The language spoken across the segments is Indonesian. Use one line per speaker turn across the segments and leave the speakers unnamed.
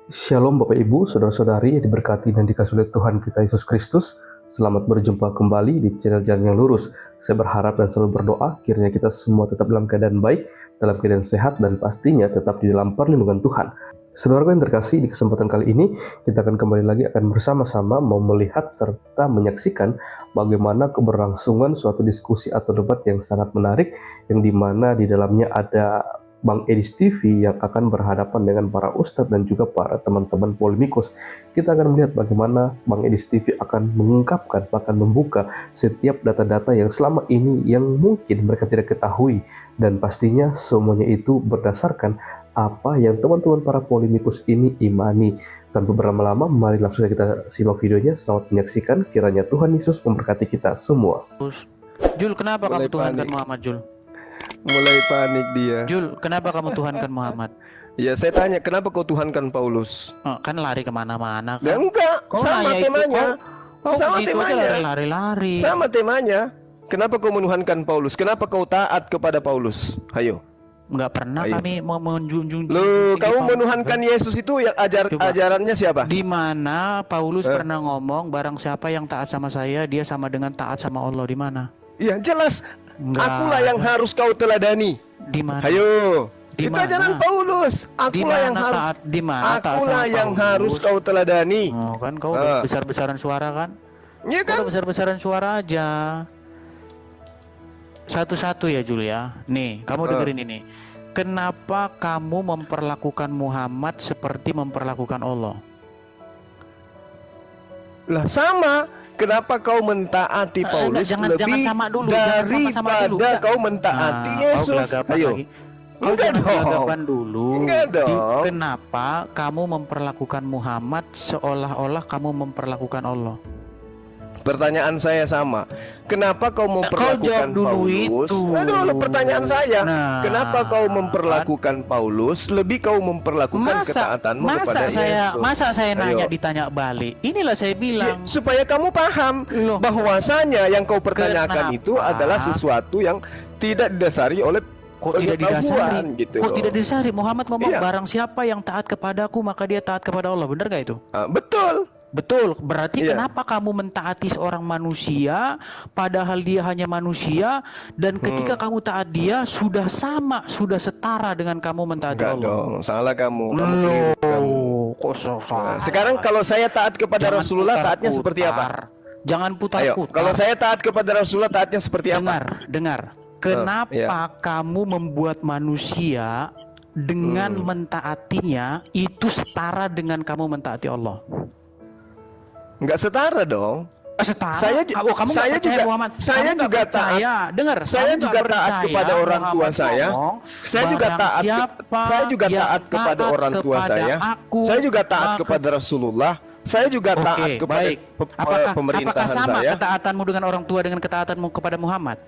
Shalom Bapak Ibu, Saudara-saudari yang diberkati dan dikasihi oleh Tuhan kita Yesus Kristus. Selamat berjumpa kembali di channel Jalan yang Lurus. Saya berharap dan selalu berdoa kiranya kita semua tetap dalam keadaan baik, dalam keadaan sehat, dan pastinya tetap di dalam perlindungan Tuhan. Saudara yang terkasih, di kesempatan kali ini kita akan kembali lagi akan bersama-sama mau melihat serta menyaksikan bagaimana keberlangsungan suatu diskusi atau debat yang sangat menarik, yang dimana di dalamnya ada Bang Edis TV yang akan berhadapan dengan para ustadz dan juga para teman-teman polemikus. Kita akan melihat bagaimana Bang Edis TV akan mengungkapkan, bahkan membuka setiap data-data yang selama ini yang mungkin mereka tidak ketahui. Dan pastinya semuanya itu berdasarkan apa yang teman-teman para polemikus ini imani. Tanpa berlama-lama, mari langsung saja kita simak videonya. Selamat menyaksikan, kiranya Tuhan Yesus memberkati kita semua.
Jul, kenapa kamu tuhankan Muhammad, Jul?
Mulai panik dia.
Jul, kenapa kamu tuhankan Muhammad?
Ya, saya tanya, kenapa kau tuhankan Paulus?
Oh, kan lari kemana-mana kan?
Ya, enggak, sama temanya.
Sama temanya. Lari-lari.
Sama temanya. Kenapa kau menuhankan Paulus? Kenapa kau taat kepada Paulus? Ayo.
Enggak pernah kami mau menjunjung.
Loh, kamu menuhankan Yesus itu yang ajarannya siapa?
Di mana Paulus pernah ngomong, barang siapa yang taat sama saya, dia sama dengan taat sama Allah. Di mana?
Iya, jelas.
Enggak.
Akulah yang harus kau teladani.
Di mana?
Ayo.
Di
Itu
mana?
ajaran Paulus. Akulah yang harus.
Di mana?
Akulah yang harus kau teladani.
Oh, kan kau besar-besaran suara kan?
Iya kan?
Kau besar-besaran suara aja. Satu-satu ya, Jul ya. Nih, kamu dengerin ini. Kenapa kamu memperlakukan Muhammad seperti memperlakukan Allah?
Lah sama. Kenapa kau mentaati Paulus
jangan sama dulu,
daripada kau mentaati Yesus? Ayo.
Kau jangan gelagapan dulu.
Enggak dong.
Kenapa kamu memperlakukan Muhammad seolah-olah kamu memperlakukan Allah?
Pertanyaan saya sama. Kenapa kau memperlakukan Paulus? Aduh, pertanyaan saya. Kenapa kau memperlakukan Paulus lebih kau memperlakukan ketaatanmu kepada Yesus?
Masa saya nanya ditanya balik? Inilah saya bilang.
Supaya kamu paham bahwasanya yang kau pertanyakan itu adalah sesuatu yang tidak didasari oleh
tidak didasari
gitu.
Kok tidak didasari? Muhammad ngomong barang siapa yang taat kepadaku maka dia taat kepada Allah. Benar gak itu?
Betul.
Berarti kenapa kamu mentaati seorang manusia padahal dia hanya manusia, dan ketika kamu taat dia sudah sama, sudah setara dengan kamu mentaati Allah?
Dong, salah kamu.
Kok salah?
Sekarang kalau saya taat kepada Rasulullah, taatnya seperti apa?
Jangan putar-putar.
Kalau saya taat kepada Rasulullah, taatnya seperti apa?
Dengar. Kenapa kamu membuat manusia dengan mentaatinya itu setara dengan kamu mentaati Allah?
Enggak setara dong.
Setara.
Kamu saya juga
Muhammad.
Saya
kamu
juga taat.
Dengar.
Saya juga taat kepada orang tua saya. Saya juga taat. Saya juga taat kepada orang tua saya. Saya juga taat kepada Rasulullah. Saya juga taat kepada pemerintahan saya.
Apakah sama ketaatanmu dengan orang tua dengan ketaatanmu kepada Muhammad?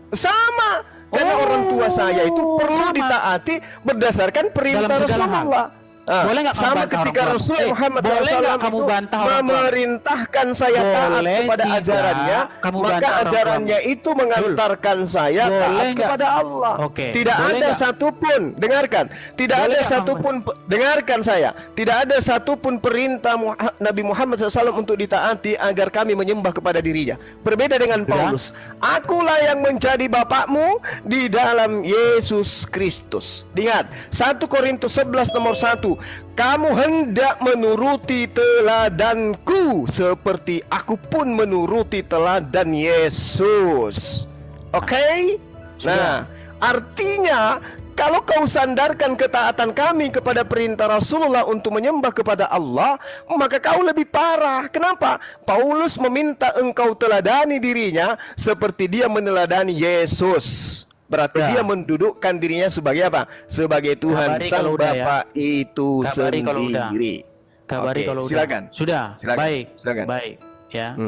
Sama. Karena orang tua saya itu perlu ditaati berdasarkan perintah Rasulullah.
Boleh nggak
sama ketika Rasul Muhammad SAW
kamu bantah
memerintahkan saya taat kepada ajarannya, maka ajarannya itu mengantarkan saya taat kepada Allah. Tidak ada satupun, dengarkan, tidak ada satupun, dengarkan saya, tidak ada satupun perintah Nabi Muhammad SAW untuk ditaati agar kami menyembah kepada dirinya. Berbeda dengan Paulus, akulah yang menjadi bapakmu di dalam Yesus Kristus. Ingat 1 Korintus 11 nomor 1. Kamu hendak menuruti teladanku seperti aku pun menuruti teladan Yesus. Oke? Nah, artinya kalau kau sandarkan ketaatan kami kepada perintah Rasulullah untuk menyembah kepada Allah, maka kau lebih parah. Kenapa? Paulus meminta engkau teladani dirinya seperti dia meneladani Yesus. Berarti dia mendudukkan dirinya sebagai apa? Sebagai Tuhan Sang Bapa itu sendiri.
Kabari kalau
silakan.
Sudah.
Silakan.
Baik.
Silakan.
Baik. Ya.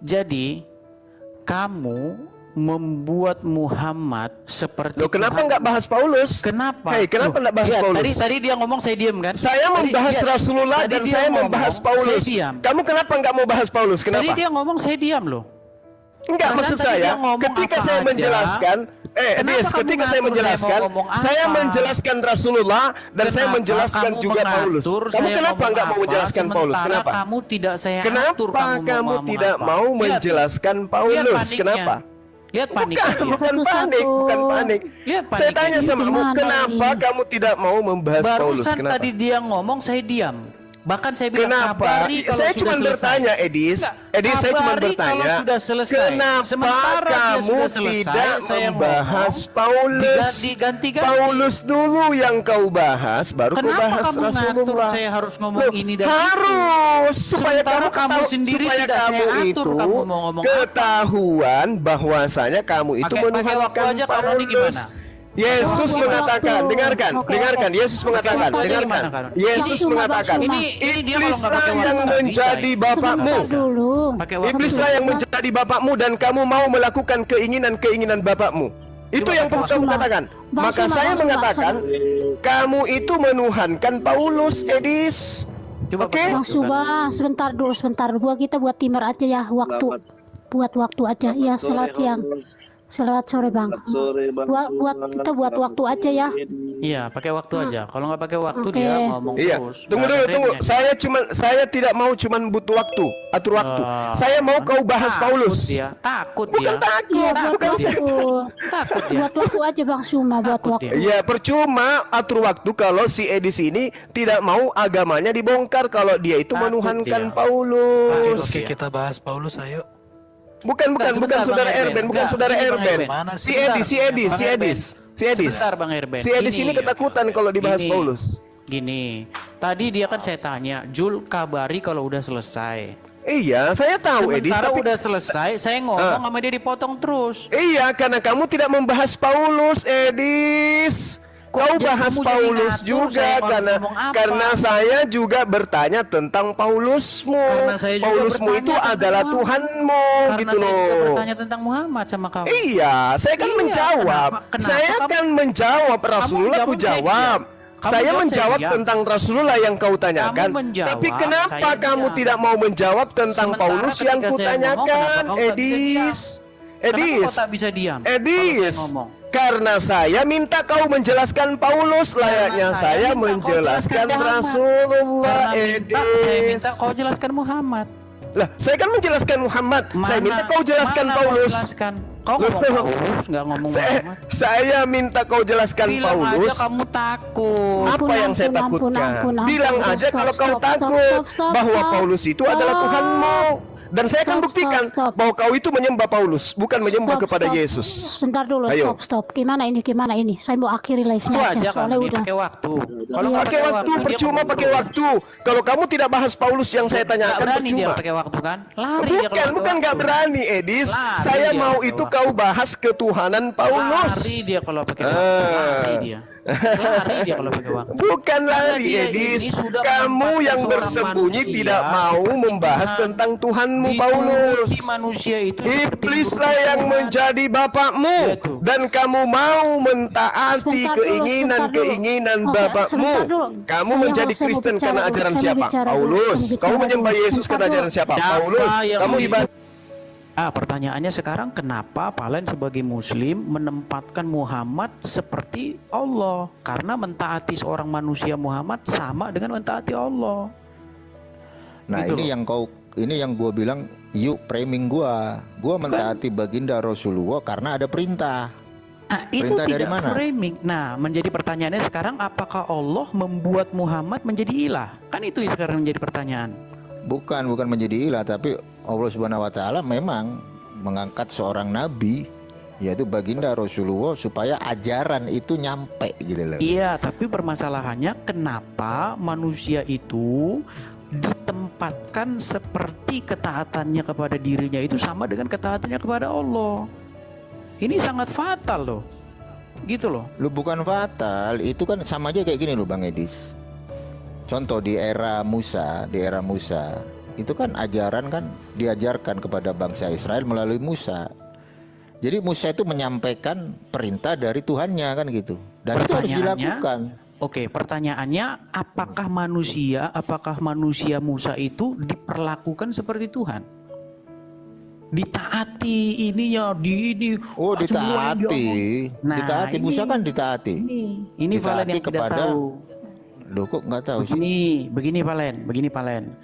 Jadi kamu membuat Muhammad seperti
kenapa nggak bahas Paulus?
Kenapa?
Kenapa nggak bahas Paulus?
Tadi dia ngomong saya diam kan?
Saya membahas Rasulullah dan saya membahas Paulus. Kamu kenapa nggak mau bahas Paulus? Kenapa?
Tadi dia ngomong saya diam loh.
Enggak, maksud saya ketika saya menjelaskan Edis, ketika saya menjelaskan, saya menjelaskan Rasulullah dan saya menjelaskan juga Paulus. Kamu kenapa nggak mau menjelaskan Paulus? Kenapa?
Kamu tidak saya atur.
Kenapa kamu tidak mau menjelaskan Paulus? Kenapa?
Lihat panik.
Bukan panik.
Lihat panik.
Saya tanya sama kamu, kenapa kamu tidak mau membahas Paulus?
Barusan
Kenapa?
tadi dia ngomong, saya diam. Bahkan saya bilang
kenapa? Saya cuma bertanya, Edis. Edis, saya cuma bertanya. Kenapa kamu tidak membahas Paulus? Paulus dulu yang kau bahas, baru kau bahas Rasulullah. Kenapa kamu ngatur
saya harus ngomong ini dan
harus supaya kamu
sendiri tidak saya atur. Kamu mau ngomong
ketahuan bahwasanya kamu itu menuhankan Paulus. Yesus mengatakan, dengarkan. Yesus mengatakan, Yesus mengatakan, iblislah yang menjadi bapakmu. Iblislah yang menjadi bapakmu dan kamu mau melakukan keinginan bapakmu. Itu yang perlu kamu katakan. Maka saya mengatakan, kamu itu menuhankan Paulus, Edis.
Oke? Bang Suba, sebentar dulu. Kita buat timer aja ya, buat waktu aja. Ya, selamat siang. Selamat sore Bang. Kita buat waktu aja ya.
Iya, pakai waktu aja. Kalau nggak pakai waktu dia ngomong terus.
Tunggu. Saya tidak mau cuman butuh waktu, atur waktu. Saya mau kau bahas Paulus.
Takut
dia. Bukan
takut dia. Buat waktu aja Bang Suma, buat waktu.
Iya, percuma atur waktu kalau si Edis ini tidak mau agamanya dibongkar kalau dia itu menuhankan Paulus.
Oke, kita bahas Paulus, ayo.
Bukan saudara Erben, Si Edis.
Sebentar Bang Erben.
Si Edis ini ketakutan kalau dibahas Paulus.
Gini, tadi dia kan saya tanya, Jul kabari kalau udah selesai.
Iya, saya tahu Edis.
Tapi udah selesai, saya ngomong sama dia dipotong terus.
Iya, karena kamu tidak membahas Paulus, Edis. Kau bahas Paulus juga karena saya juga bertanya tentang Paulusmu. Paulusmu itu adalah Tuhanmu, gitu loh. Karena saya
bertanya tentang Muhammad sama kamu.
Iya, saya kan menjawab. Saya kan menjawab, Rasulullah aku jawab. Saya menjawab tentang Rasulullah yang kau tanyakan. Tapi kenapa kamu tidak mau menjawab tentang Paulus yang kutanyakan, Edis?
Edis, tak bisa diam.
Edis, karena saya minta kau menjelaskan Paulus, layaknya saya menjelaskan Rasulullah. Edis,
saya minta kau jelaskan Muhammad.
Lah, saya kan menjelaskan Muhammad. Saya minta kau jelaskan Paulus.
Kau ngomong Paulus, nggak ngomong Muhammad.
Saya minta kau jelaskan Paulus.
Bilang aja kamu takut.
Apa yang saya takutkan? Bilang aja kalau kau takut bahwa Paulus itu adalah Tuhanmu. Dan saya akan buktikan bahwa kau itu menyembah Paulus, bukan menyembah kepada Yesus.
Sebentar dulu, stop. Gimana ini? Saya mau akhiri live-nya.
Itu aja kan, pakai waktu.
Kalau pakai waktu, percuma pakai waktu. Kalau kamu tidak bahas Paulus yang saya tanyakan,
berani
percuma.
Dia pakai waktu kan? Lari
bukan nggak berani, Edis. Saya mau itu kau bahas ketuhanan Paulus.
Lari dia kalau pakai waktu. Lari dia. Lari dia kalau pakai waktu.
Bukan lari, Edis. Kamu yang bersembunyi tidak mau membahas tentang Tuhanmu, Paulus.
Manusia itu
iblislah yang menjadi bapakmu dan kamu mau mentaati keinginan bapakmu. Kamu menjadi Kristen karena ajaran siapa? Paulus. Kamu menyembah Yesus karena ajaran siapa? Paulus. Kamu ibadah.
Pertanyaannya sekarang, kenapa Palen sebagai Muslim menempatkan Muhammad seperti Allah? Karena mentaati seorang manusia Muhammad sama dengan mentaati Allah.
Nah gitu ini yang gue bilang, yuk framing gue mentaati baginda Rasulullah karena ada perintah.
Itu tidak framing. Nah, menjadi pertanyaannya sekarang, apakah Allah membuat Muhammad menjadi ilah? Kan itu sekarang menjadi pertanyaan.
Bukan menjadi ilah, tapi Allah Subhanahu wa taala memang mengangkat seorang nabi, yaitu baginda Rasulullah, supaya ajaran itu nyampe gitu loh.
Iya, tapi permasalahannya kenapa manusia itu ditempatkan seperti ketaatannya kepada dirinya itu sama dengan ketaatannya kepada Allah. Ini sangat fatal loh. Gitu loh.
Lu bukan fatal, itu kan sama aja kayak gini loh Bang Edis. Contoh di era Musa, itu kan ajaran kan diajarkan kepada bangsa Israel melalui Musa. Jadi Musa itu menyampaikan perintah dari Tuhannya kan gitu. Dan itu harus dilakukan.
Oke, pertanyaannya, apakah manusia Musa itu diperlakukan seperti Tuhan? ditaati ininya di ini.
Oh, ditaati.
Nah,
ditaati Musa kan ditaati.
Ini Valen yang tidak tahu.
Loh, kok nggak tahu sih?
Begini Valen.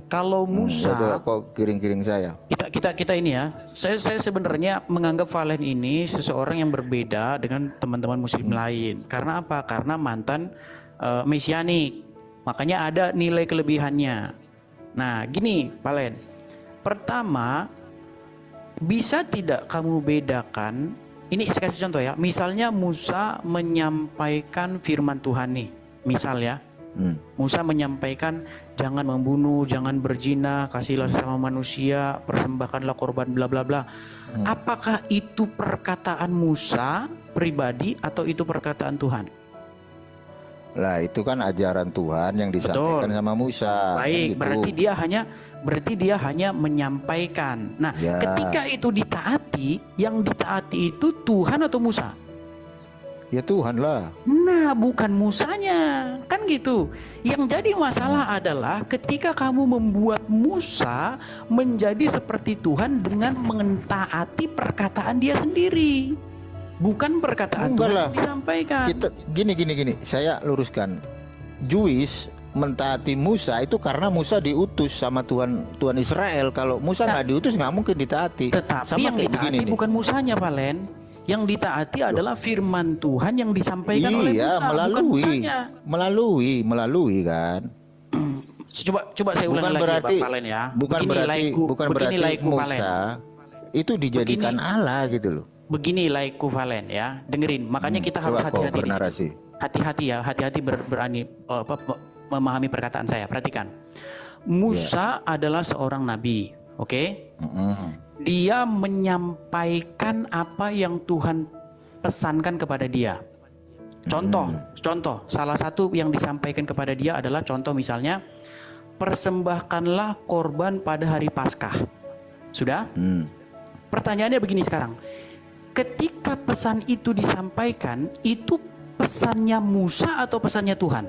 Kalau Musa,
kok kiring-kiring saya.
Kita ini ya. Saya sebenarnya menganggap Valen ini seseorang yang berbeda dengan teman-teman Muslim lain. Karena apa? Karena mantan mesianik. Makanya ada nilai kelebihannya. Nah, gini Valen. Pertama, bisa tidak kamu bedakan? Ini saya kasih contoh ya. Misalnya Musa menyampaikan firman Tuhan nih. Misal ya. Musa menyampaikan jangan membunuh, jangan berzina, kasihlah sesama manusia, persembahkanlah korban bla bla bla. Apakah itu perkataan Musa pribadi atau itu perkataan Tuhan?
Lah itu kan ajaran Tuhan yang disampaikan sama Musa.
Baik,
gitu.
berarti dia hanya menyampaikan. Nah, ketika itu ditaati, yang ditaati itu Tuhan atau Musa?
Ya Tuhan lah.
Nah, bukan Musanya, kan gitu. Yang jadi masalah adalah ketika kamu membuat Musa menjadi seperti Tuhan dengan mentaati perkataan dia sendiri, bukan perkataan Tuhan yang disampaikan.
Gini, saya luruskan. Jewish mentaati Musa itu karena Musa diutus sama Tuhan Israel. Kalau Musa nggak diutus nggak mungkin ditaati.
Tetapi sama yang ditaati bukan Musanya, Valen. Yang ditaati adalah firman Tuhan yang disampaikan oleh Musa, bukan Musanya.
Melalui kan.
Coba saya ulangi lagi Bang Valen ya.
Bukan berarti Musa itu dijadikan Allah gitu loh.
Begini laiku Valen ya, dengerin. Makanya kita harus hati-hati di sini. Hati-hati berani memahami perkataan saya. Perhatikan. Musa adalah seorang nabi, oke? Dia menyampaikan apa yang Tuhan pesankan kepada dia. Contoh, salah satu yang disampaikan kepada dia adalah contoh misalnya, persembahkanlah korban pada hari Paskah. Sudah? Pertanyaannya begini sekarang. Ketika pesan itu disampaikan, itu pesannya Musa atau pesannya Tuhan?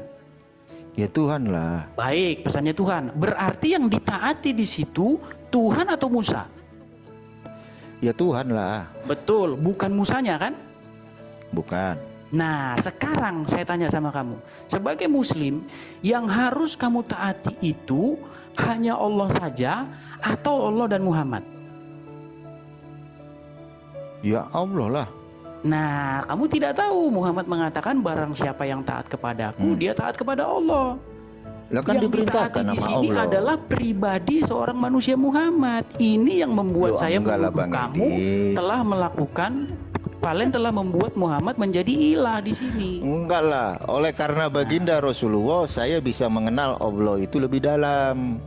Ya Tuhan lah.
Baik, pesannya Tuhan. Berarti yang ditaati di situ Tuhan atau Musa?
Ya Tuhan lah.
Betul, bukan Musanya kan?
Bukan.
Nah, sekarang saya tanya sama kamu, sebagai Muslim, yang harus kamu taati itu hanya Allah saja atau Allah dan Muhammad?
Ya Allah lah.
Nah, kamu tidak tahu Muhammad mengatakan barang siapa yang taat kepadaku, dia taat kepada Allah.
Lah kan
yang ditaati di sini Allah adalah pribadi seorang manusia Muhammad. Ini yang membuat saya menuduh kamu telah melakukan, Valen telah membuat Muhammad menjadi ilah di sini.
Enggak lah, oleh karena baginda Rasulullah saya bisa mengenal Allah itu lebih dalam.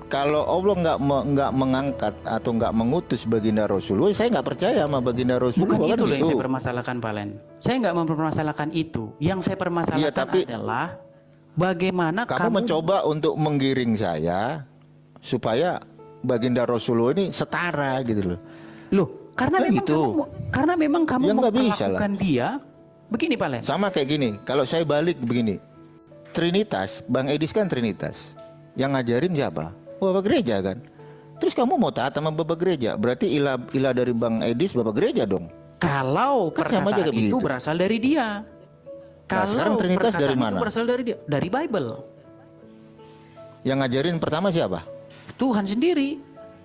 Kalau Allah nggak mengangkat atau nggak mengutus baginda Rasulullah, saya nggak percaya sama baginda Rasulullah.
Bukan itu loh
gitu.
yang saya permasalahkan, Valen. Saya nggak mempermasalahkan itu. Yang saya permasalahkan adalah bagaimana
kamu mencoba untuk menggiring saya supaya baginda Rasulullah ini setara gitu loh.
Loh, karena memang kamu
ya,
memperlakukan dia begini, Valen.
Sama kayak gini. Kalau saya balik begini, Trinitas, Bang Edis kan Trinitas. Yang ngajarin siapa? Bapak gereja kan. Terus kamu mau taat sama bapak gereja, berarti ilah dari Bang Edis bapak gereja dong.
Kalau kan perkataan itu berasal dari dia.
Nah, sekarang Trinitas dari mana?
Itu berasal dari dia, dari Bible.
Yang ngajarin pertama siapa?
Tuhan sendiri,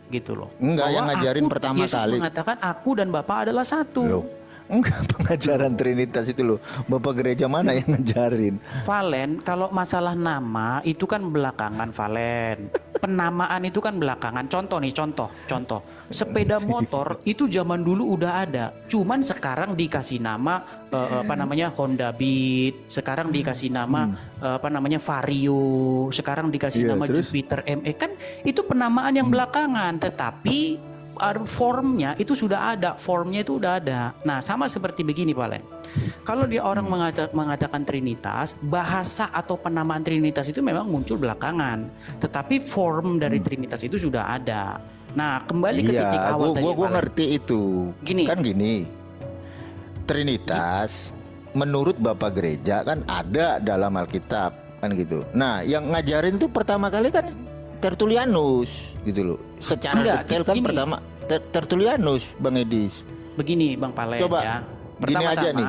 gitu loh.
Enggak, yang ngajarin pertama
Yesus
kali.
Yesus mengatakan aku dan Bapa adalah satu.
Loh. Enggak, pengajaran Trinitas itu loh. Bapak gereja mana yang ngajarin?
Valen, kalau masalah nama itu kan belakangan, Valen. Penamaan itu kan belakangan. Contoh nih, contoh. Sepeda motor itu zaman dulu udah ada. Cuman sekarang dikasih nama Honda Beat. Sekarang dikasih nama Vario. Sekarang dikasih nama terus? Jupiter ME. Kan itu penamaan yang belakangan, tetapi formnya itu sudah ada, Nah, sama seperti begini, Valen. Kalau dia orang mengatakan Trinitas, bahasa atau penamaan Trinitas itu memang muncul belakangan, tetapi form dari Trinitas itu sudah ada. Nah, kembali ke titik awal tadi.
Gue ngerti itu. Gini. Trinitas menurut Bapak gereja kan ada dalam Alkitab kan gitu. Nah, yang ngajarin itu pertama kali kan Tertullianus gitu loh. Secara detail kan pertama. Tertullianus, Bang Edis.
Begini Bang Palen,
coba
ya.
gini aja nih.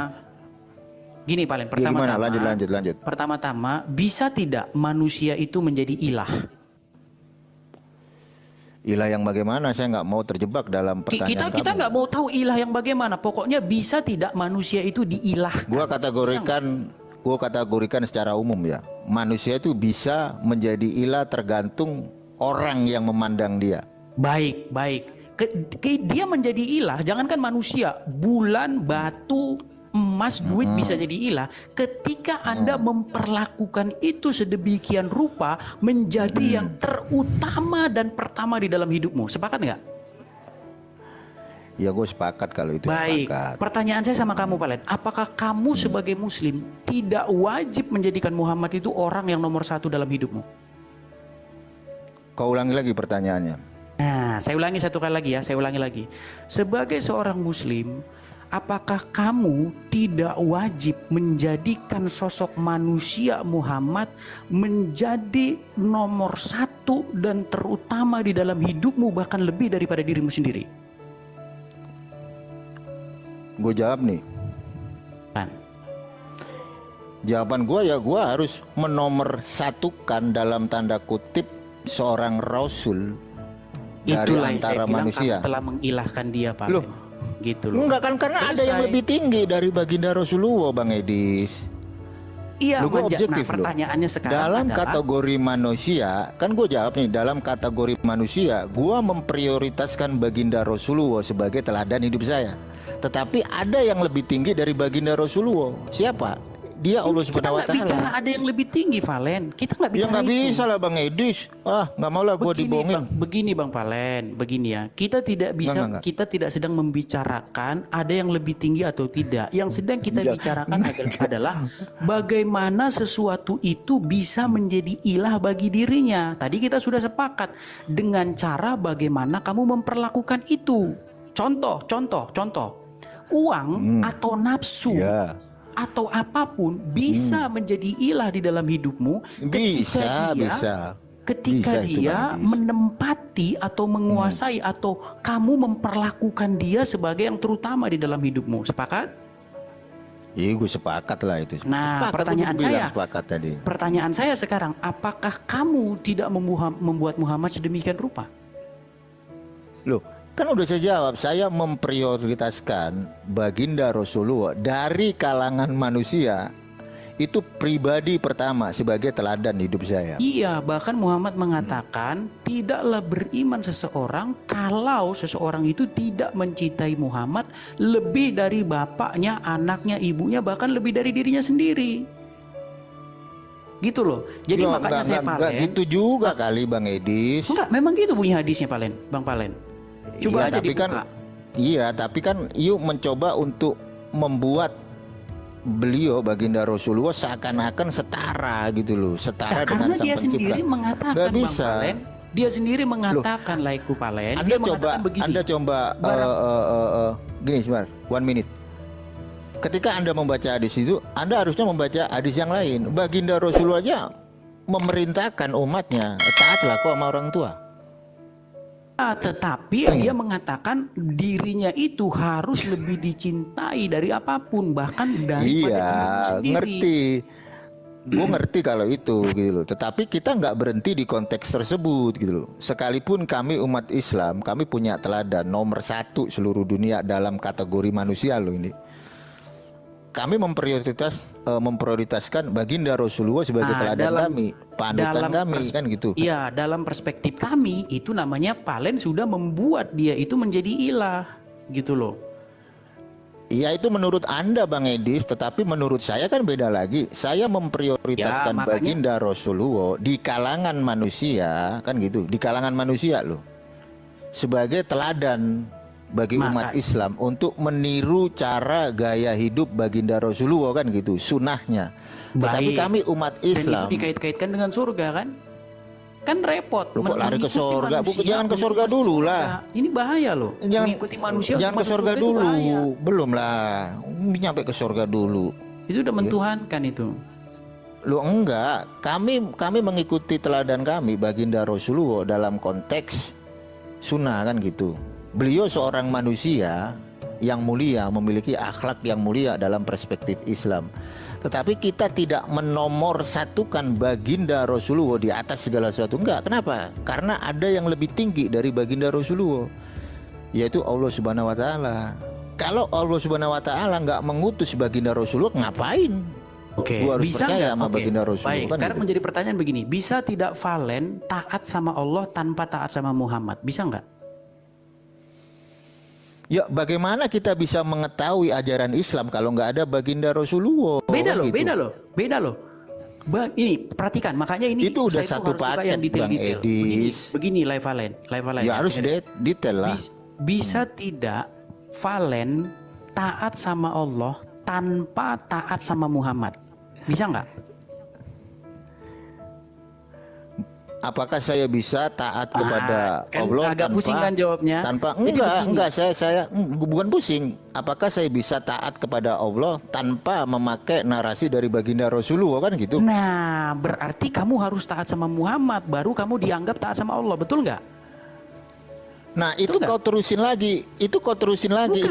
Gini Palen,
Ya, gimana? Lanjut.
Pertama-tama, bisa tidak manusia itu menjadi ilah?
Ilah yang bagaimana? Saya nggak mau terjebak dalam pertanyaan
Kita
kamu.
nggak mau tahu ilah yang bagaimana. Pokoknya bisa tidak manusia itu diilahkan?
Gua kategorikan secara umum ya. Manusia itu bisa menjadi ilah tergantung orang yang memandang dia.
Baik. Dia menjadi ilah, jangankan manusia, bulan, batu, emas, duit bisa jadi ilah ketika Anda memperlakukan itu sedemikian rupa menjadi yang terutama dan pertama di dalam hidupmu. Sepakat nggak?
Ya, gue sepakat kalau itu.
Baik,
sepakat.
pertanyaan saya sama kamu Palen, apakah kamu sebagai muslim tidak wajib menjadikan Muhammad itu orang yang nomor satu dalam hidupmu?
Kau ulangi lagi pertanyaannya.
Nah, saya ulangi satu kali lagi ya, sebagai seorang muslim, apakah kamu tidak wajib menjadikan sosok manusia Muhammad menjadi nomor satu dan terutama di dalam hidupmu, bahkan lebih daripada dirimu sendiri?
Gue jawab nih.
Kan?
Jawaban gue ya, gue harus menomorsatukan dalam tanda kutip seorang rasul dari
Itulah
antara
yang saya
manusia.
bilang, kamu telah mengilahkan dia, Pak.
Loh,
gitu loh.
Enggak kan, karena ada yang lebih tinggi dari baginda Rasulullah, Bang Edis.
Iya,
objektif,
pertanyaannya sekarang
dalam
adalah,
kategori manusia, kan gue jawab nih, dalam kategori manusia, gue memprioritaskan baginda Rasulullah sebagai teladan hidup saya. Tetapi ada yang lebih tinggi dari baginda Rasulullah. Siapa? Dia Allah Subhanahu wa
Kita nggak bicara ada yang lebih tinggi, Valen. Kita nggak bicara
ya nggak bisa lah, Bang Edis. Nggak mau lah gue dibohongin.
Begini Bang Valen, begini ya. Kita tidak bisa,
Enggak.
kita tidak sedang membicarakan ada yang lebih tinggi atau tidak. Yang sedang kita bicarakan adalah bagaimana sesuatu itu bisa menjadi ilah bagi dirinya. Tadi kita sudah sepakat dengan cara bagaimana kamu memperlakukan itu. Contoh. Uang atau nafsu. Atau apapun bisa menjadi ilah di dalam hidupmu ketika dia menempati atau menguasai atau kamu memperlakukan dia sebagai yang terutama di dalam hidupmu. Sepakat?
Iya, gue sepakat lah itu.
Nah,
sepakat,
pertanyaan saya sekarang, apakah kamu tidak membuat Muhammad sedemikian rupa?
Loh, kan udah saya jawab, saya memprioritaskan baginda Rasulullah dari kalangan manusia itu pribadi pertama sebagai teladan hidup saya.
Iya, bahkan Muhammad mengatakan tidaklah beriman seseorang kalau seseorang itu tidak mencintai Muhammad lebih dari bapaknya, anaknya, ibunya, bahkan lebih dari dirinya sendiri. Gitu loh. Jadi makanya saya Palen.
Gitu juga kali Bang Edis.
Enggak, memang gitu bunyi hadisnya Palen, Bang Palen. Coba aja dibuka.
Tapi kan yuk mencoba untuk membuat beliau baginda Rasulullah seakan-akan setara gitu loh, setara dengan
karena dia sendiri mengatakan,
Bang
Palen, dia sendiri mengatakan, Laiku Palen,
Anda coba gini sebentar, 1 minute. Ketika Anda membaca hadis itu, Anda harusnya membaca hadis yang lain. Baginda Rasulullah aja memerintahkan umatnya taatlah kau sama orang tua.
Tetapi dia mengatakan dirinya itu harus lebih dicintai dari apapun, bahkan daripada dirimu sendiri.
Ngerti. Gue ngerti kalau itu gitu loh. Tetapi kita nggak berhenti di konteks tersebut gitu loh. Sekalipun kami umat Islam, kami punya teladan nomor 1 seluruh dunia dalam kategori manusia loh ini. Kami memprioritaskan baginda Rasulullah sebagai teladan kami, panutan kami kan gitu.
Iya, dalam perspektif kami itu namanya Palen sudah membuat dia itu menjadi ilah, gitu loh.
Iya, itu menurut Anda Bang Edis, tetapi menurut saya kan beda lagi. Saya memprioritaskan baginda Rasulullah di kalangan manusia, kan gitu, di kalangan manusia loh, sebagai teladan bagi umat Islam untuk meniru cara gaya hidup baginda Rasulullah kan gitu, sunnahnya. Tetapi kami umat Islam,
dan itu dikait-kaitkan dengan surga kan? Kan repot.
Lari ke surga, jangan ke surga dulu lah.
Ini bahaya loh. Mengikuti manusia.
Jangan ke surga dulu, belum lah. Nyampe ke surga dulu.
Itu udah mentuhankan itu.
Lo enggak, kami mengikuti teladan kami baginda Rasulullah dalam konteks sunnah kan gitu. Beliau seorang manusia yang mulia, memiliki akhlak yang mulia dalam perspektif Islam. Tetapi kita tidak menomorsatukan baginda Rasulullah di atas segala sesuatu. Enggak, kenapa? Karena ada yang lebih tinggi dari baginda Rasulullah, yaitu Allah Subhanahu wa Ta'ala. Kalau Allah Subhanahu wa Ta'ala nggak mengutus baginda Rasulullah, ngapain?
Oke,
Gua harus
bisa
percaya
nggak?
sama baginda Rasulullah.
Baik,
kan
sekarang
gitu.
menjadi pertanyaan begini, bisa tidak Valen taat sama Allah tanpa taat sama Muhammad? Bisa nggak?
Ya, bagaimana kita bisa mengetahui ajaran Islam kalau nggak ada baginda Rasulullah?
Beda
kan
loh,
gitu.
beda loh. Ini perhatikan, makanya ini
Itu udah
saya
satu
harus suka
paket,
yang detail-detail.
Bang Edis.
Begini, live Valen.
Ya harus detail lah.
Bisa tidak Valen taat sama Allah tanpa taat sama Muhammad? Bisa nggak?
Apakah saya bisa taat kepada
kan
Allah
agak pusing kan jawabnya?
tanpa
Jadi
enggak saya bukan pusing. Apakah saya bisa taat kepada Allah tanpa memakai narasi dari baginda Rasulullah, kan gitu?
Nah, berarti kamu harus taat sama Muhammad baru kamu dianggap taat sama Allah, betul nggak?
Nah, itu kau terusin lagi. Itu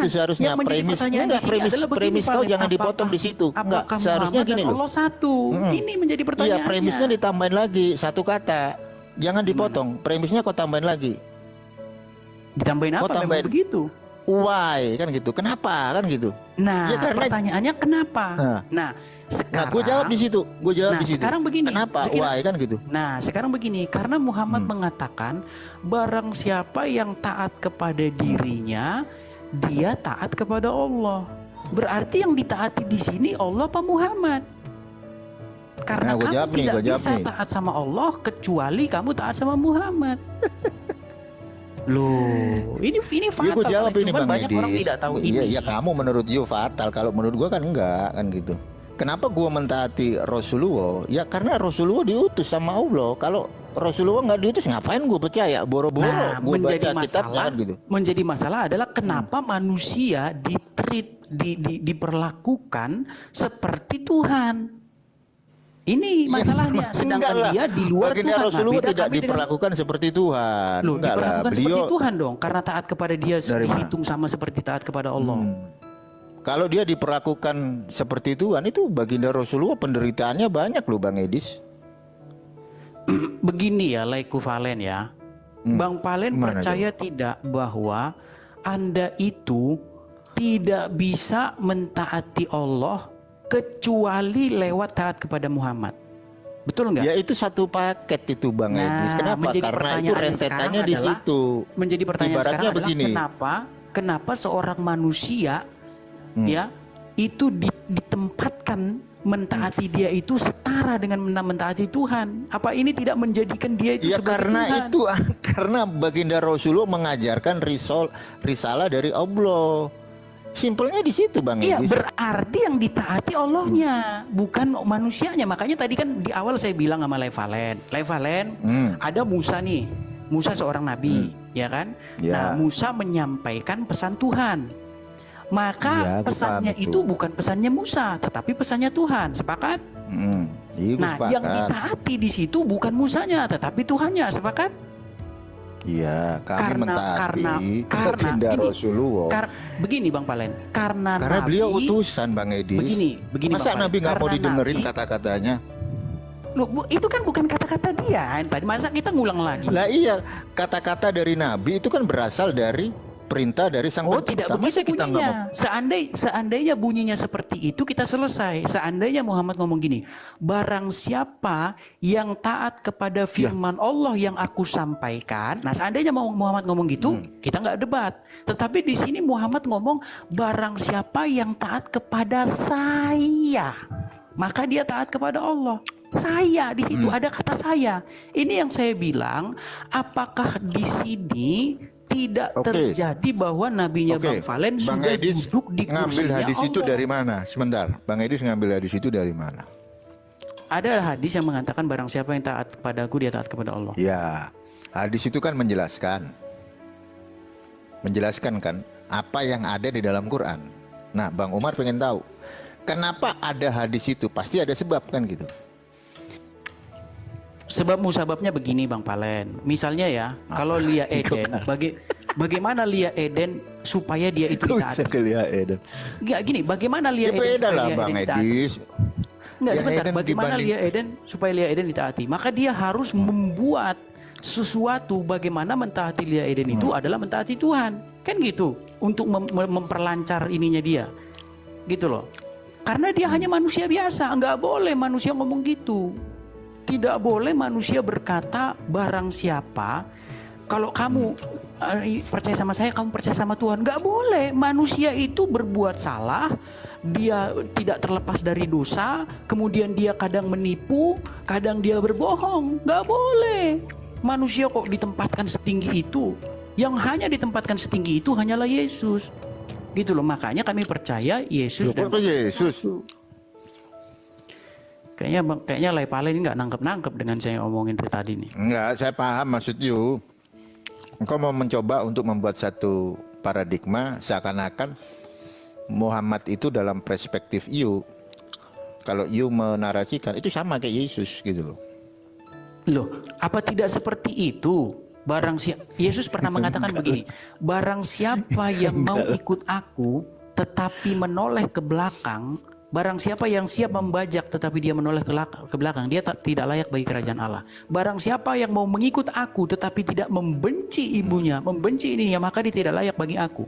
seharusnya premis kau jangan dipotong di situ. Enggak, seharusnya gini loh.
Allah satu. Ini menjadi pertanyaan.
Iya, premisnya ditambahin lagi satu kata. Jangan dipotong. Premisnya kau tambahin lagi.
Ditambahin apa? Memang begitu.
Why, kan gitu. Kenapa, kan gitu.
Nah, ya, pertanyaannya kenapa? Nah, sekarang
gue jawab di situ.
Sekarang begini.
Kenapa? Why, kan gitu.
Nah, sekarang begini. Karena Muhammad mengatakan barang siapa yang taat kepada dirinya, dia taat kepada Allah. Berarti yang ditaati di sini Allah apa Muhammad? Karena kamu tidak bisa taat sama Allah kecuali kamu taat sama Muhammad. Loh, ini fatal.
Ya, gue jawab ini,
cuman
Bang
banyak
Edis.
orang tidak tahu ini.
Iya, kamu menurut you fatal. Kalau menurut gua kan enggak, kan gitu. Kenapa gua mentaati Rasulullah? Ya karena Rasulullah diutus sama Allah. Kalau Rasulullah nggak diutus, ngapain gua percaya? Boro-boro gua baca kitabnya, kan gitu.
Menjadi masalah adalah kenapa manusia diperlakukan seperti Tuhan. Ini masalahnya, sedangkan dia di luar
baginda
Tuhan.
Rasulullah tidak diperlakukan seperti Tuhan.
Loh, diperlakukan seperti Tuhan dong, karena taat kepada dia dihitung sama seperti taat kepada Allah.
Kalau dia diperlakukan seperti Tuhan, itu baginda Rasulullah penderitaannya banyak loh, Bang Edis.
Begini ya, Laiku Valen ya. Bang Valen percaya tidak bahwa Anda itu tidak bisa mentaati Allah kecuali lewat taat kepada Muhammad, betul nggak?
Ya itu satu paket itu, Bang Edis. Kenapa? Karena itu rentetannya di situ.
Menjadi pertanyaan
ibaratnya
sekarang adalah
begini.
Kenapa seorang manusia ya itu ditempatkan mentaati dia itu setara dengan mentaati Tuhan? Apa ini tidak menjadikan dia itu sebagai
karena Tuhan? Karena baginda Rasulullah mengajarkan risalah dari Allah. Simpelnya di situ, Bang Edis.
Iya, berarti yang ditaati Allahnya, bukan manusianya. Makanya tadi kan di awal saya bilang sama Levalen, ada Musa nih. Musa seorang nabi, ya kan? Nah, Musa menyampaikan pesan Tuhan. Maka pesannya itu bukan pesannya Musa, tetapi pesannya Tuhan. Sepakat? Nah, yang ditaati di situ bukan Musanya, tetapi Tuhannya. Sepakat?
Iya, kami mentaati baginda Rasulullah.
Begini Bang Valen, karena
beliau utusan, Bang Edis.
Begini
masa
Bang
Nabi nggak mau didengerin kata-katanya?
Loh, itu kan bukan kata-kata dia. Tadi masa kita ngulang lagi?
Lah iya, kata-kata dari Nabi itu kan berasal dari perintah dari Sang
Tidak
Pencipta.
begitu bunyinya. Seandainya bunyinya seperti itu, kita selesai. Seandainya Muhammad ngomong gini, barang siapa yang taat kepada firman Allah yang aku sampaikan. Nah, seandainya Muhammad ngomong gitu, kita nggak debat. Tetapi di sini Muhammad ngomong, barang siapa yang taat kepada saya, maka dia taat kepada Allah. Saya di situ ada kata saya. Ini yang saya bilang, apakah di sini tidak terjadi bahwa nabinya Bang Valen sudah duduk di kursinya
ngambil hadis
Allah.
Itu dari mana? Sebentar, Bang Edis ngambil hadis itu dari mana?
Ada hadis yang mengatakan barang siapa yang taat kepadaku dia taat kepada Allah.
Ya, hadis itu kan menjelaskan kan apa yang ada di dalam Quran. Nah, Bang Umar pengen tahu kenapa ada hadis itu? Pasti ada sebab kan gitu.
Sebab musababnya begini Bang Valen. Misalnya ya, kalau Lia Eden Bagaimana Lia Eden supaya dia itu ditaati?
Lia Eden.
Enggak gini, bagaimana Lia Eden
Beda
supaya
lah
Lia
Bang
Eden ditaati?
Edis.
Enggak,
Lia
sebentar.
Eden
Bagaimana
dibanding-
Lia Eden supaya Lia Eden ditaati? Maka dia harus membuat sesuatu bagaimana mentaati Lia Eden itu adalah mentaati Tuhan. Kan gitu. Untuk memperlancar ininya dia. Gitu loh. Karena dia hanya manusia biasa. Enggak boleh manusia ngomong gitu. Tidak boleh manusia berkata barang siapa, kalau kamu percaya sama saya, kamu percaya sama Tuhan. Enggak boleh. Manusia itu berbuat salah, dia tidak terlepas dari dosa, kemudian dia kadang menipu, kadang dia berbohong. Enggak boleh. Manusia kok ditempatkan setinggi itu. Yang hanya ditempatkan setinggi itu hanyalah Yesus. Gitu loh, makanya kami percaya Yesus.
Loh, kok Yesus?
Kayaknya Lai Palen ini nggak nangkep dengan saya omongin dari tadi nih.
Enggak, saya paham maksud you. Engkau mau mencoba untuk membuat satu paradigma seakan-akan Muhammad itu dalam perspektif you. Kalau you menarasikan itu sama kayak Yesus gitu loh.
Loh, apa tidak seperti itu? Yesus pernah mengatakan begini, barang siapa yang mau ikut aku tetapi menoleh ke belakang, barang siapa yang siap membajak tetapi dia menoleh ke belakang, dia tidak layak bagi kerajaan Allah. Barang siapa yang mau mengikut aku tetapi tidak membenci ibunya, membenci ininya, maka dia tidak layak bagi aku.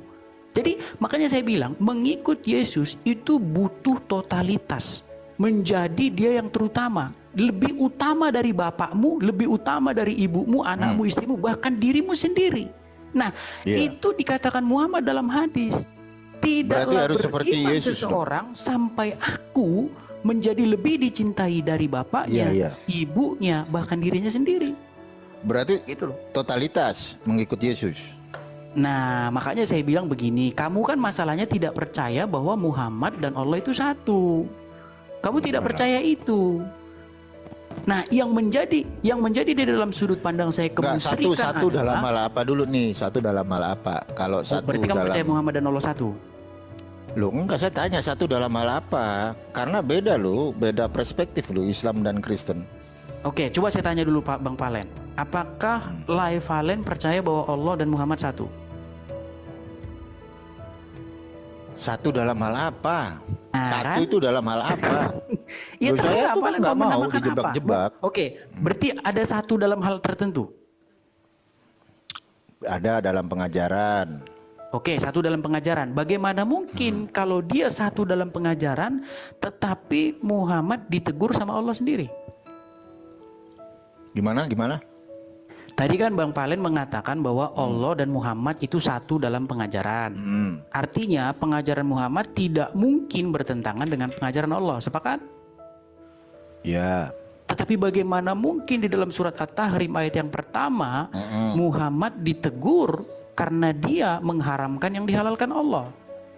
Jadi makanya saya bilang, mengikut Yesus itu butuh totalitas. Menjadi dia yang terutama, lebih utama dari bapakmu, lebih utama dari ibumu, anakmu, istrimu, bahkan dirimu sendiri. Nah, itu dikatakan Muhammad dalam hadis. Tidaklah beriman seseorang sampai aku menjadi lebih dicintai dari bapaknya, ibunya, bahkan dirinya sendiri.
Berarti
gitu loh.
Totalitas mengikut Yesus.
Nah, makanya saya bilang begini, kamu kan masalahnya tidak percaya bahwa Muhammad dan Allah itu satu. Kamu tidak percaya itu. Nah, yang menjadi di dalam sudut pandang saya kemusyrikan
satu dalam hal apa dulu nih? Satu dalam hal apa? Kalau satu
berarti kamu percaya Muhammad dan Allah satu?
Loh, enggak, saya tanya satu dalam hal apa? Karena beda loh, beda perspektif loh Islam dan Kristen.
Oke, coba saya tanya dulu Pak Bang Palen. Apakah Lai Valen percaya bahwa Allah dan Muhammad satu?
Satu dalam hal apa?
Nah,
satu
kan?
Itu dalam hal apa?
Ya terserah
saya
Valen
nggak
mau
mau
menamakan
dijebak-jebak.
apa. Oke, berarti ada satu dalam hal tertentu.
Ada dalam pengajaran.
Oke, satu dalam pengajaran. Bagaimana mungkin kalau dia satu dalam pengajaran, tetapi Muhammad ditegur sama Allah sendiri?
Gimana?
Tadi kan Bang Palen mengatakan bahwa Allah dan Muhammad itu satu dalam pengajaran. Artinya pengajaran Muhammad tidak mungkin bertentangan dengan pengajaran Allah. Sepakat?
Ya.
Tetapi bagaimana mungkin di dalam surat At-Tahrim ayat yang pertama Muhammad ditegur karena dia mengharamkan yang dihalalkan Allah.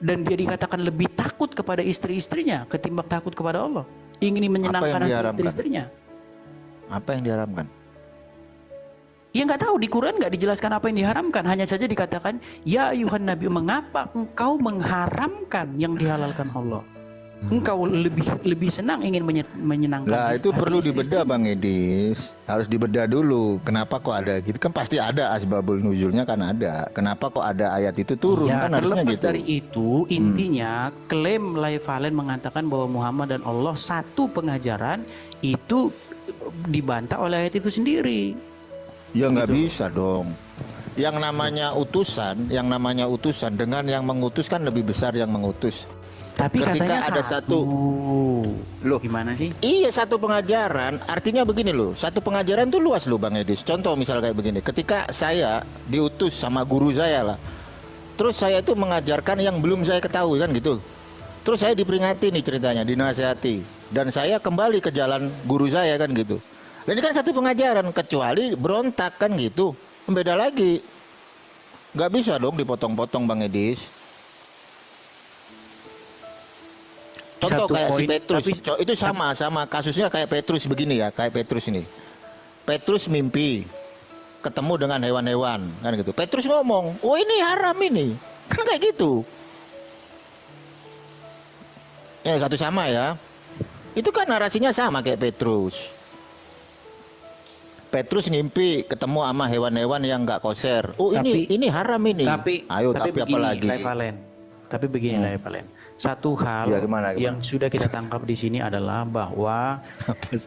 Dan dia dikatakan lebih takut kepada istri-istrinya ketimbang takut kepada Allah. Ingin menyenangkan hati istri-istrinya.
Apa yang diharamkan?
Ya nggak tahu, di Quran nggak dijelaskan apa yang diharamkan. Hanya saja dikatakan, ya ayuhan Nabi, mengapa engkau mengharamkan yang dihalalkan Allah? Engkau lebih senang ingin menyenangkan.
Nah itu perlu dibedah Bang Edis. Harus dibedah dulu. Kenapa kok ada gitu? Kan pasti ada asbabul nuzulnya kan ada. Kenapa kok ada ayat itu turun?
Ya,
kan harusnya gitu.
Dari itu intinya klaim Lai Valen mengatakan bahwa Muhammad dan Allah satu pengajaran itu dibantah oleh ayat itu sendiri.
Ya nggak bisa dong. Yang namanya utusan dengan yang mengutus kan lebih besar yang mengutus.
Tapi
ketika
katanya
ada satu
loh, gimana sih?
Iya, satu pengajaran artinya begini loh. Satu pengajaran tuh luas loh Bang Edis. Contoh misal kayak begini. Ketika saya diutus sama guru saya lah, terus saya itu mengajarkan yang belum saya ketahui kan gitu. Terus saya diperingati nih ceritanya, dinasihati, dan saya kembali ke jalan guru saya kan gitu. Dan ini kan satu pengajaran, kecuali berontak kan gitu, beda lagi. Nggak bisa dong dipotong-potong Bang Edis. Contoh
Satu
kayak si
poin,
Petrus, itu sama kasusnya kayak Petrus begini ya, kayak Petrus ini. Petrus mimpi ketemu dengan hewan-hewan kan gitu. Petrus ngomong, oh ini haram ini, kan kayak gitu. Ya satu sama ya. Itu kan narasinya sama kayak Petrus. Petrus ngimpi ketemu sama hewan-hewan yang nggak koser. Oh, ini haram ini.
Tapi
apa lagi?
Tapi begini, Valen. Satu hal
ya, gimana?
yang sudah kita tangkap di sini adalah bahwa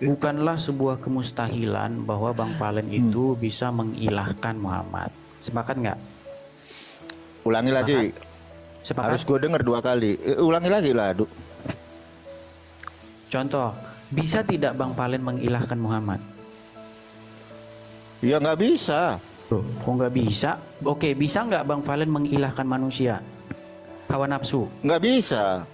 bukanlah sebuah kemustahilan bahwa Bang Valen itu bisa mengilahkan Muhammad. Sepakat nggak?
Ulangi lagi.
Sepakat?
Harus gue denger 2 kali. Ulangi lagi lah.
Contoh, bisa tidak Bang Valen mengilahkan Muhammad?
Ya nggak bisa.
Kok nggak bisa? Oke, bisa nggak Bang Valen mengilahkan manusia? Hawa nafsu?
Nggak bisa.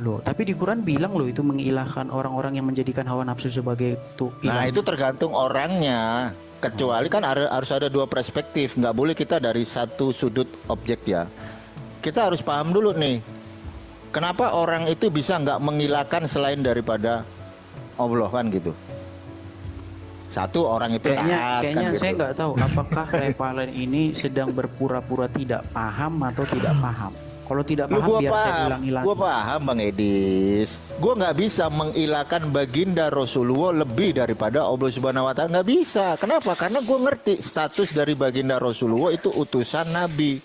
Loh, tapi di Quran bilang loh itu mengilahkan orang-orang yang menjadikan hawa nafsu sebagai ilah.
Nah, itu tergantung orangnya. Kecuali kan harus ada 2 perspektif. Nggak boleh kita dari satu sudut objek ya. Kita harus paham dulu nih. Kenapa orang itu bisa nggak mengilahkan selain daripada Allah kan gitu. Satu, orang itu
kayaknya
kan gitu.
Saya nggak tahu apakah Valen ini sedang berpura-pura tidak paham atau tidak paham. Kalau tidak paham biar saya ulangi lagi.
Gue paham Bang Edis. Gue nggak bisa mengilahkan baginda Rasulullah lebih daripada Allah Subhanahu Wa Taala. Nggak bisa. Kenapa? Karena gue ngerti status dari baginda Rasulullah itu utusan Nabi.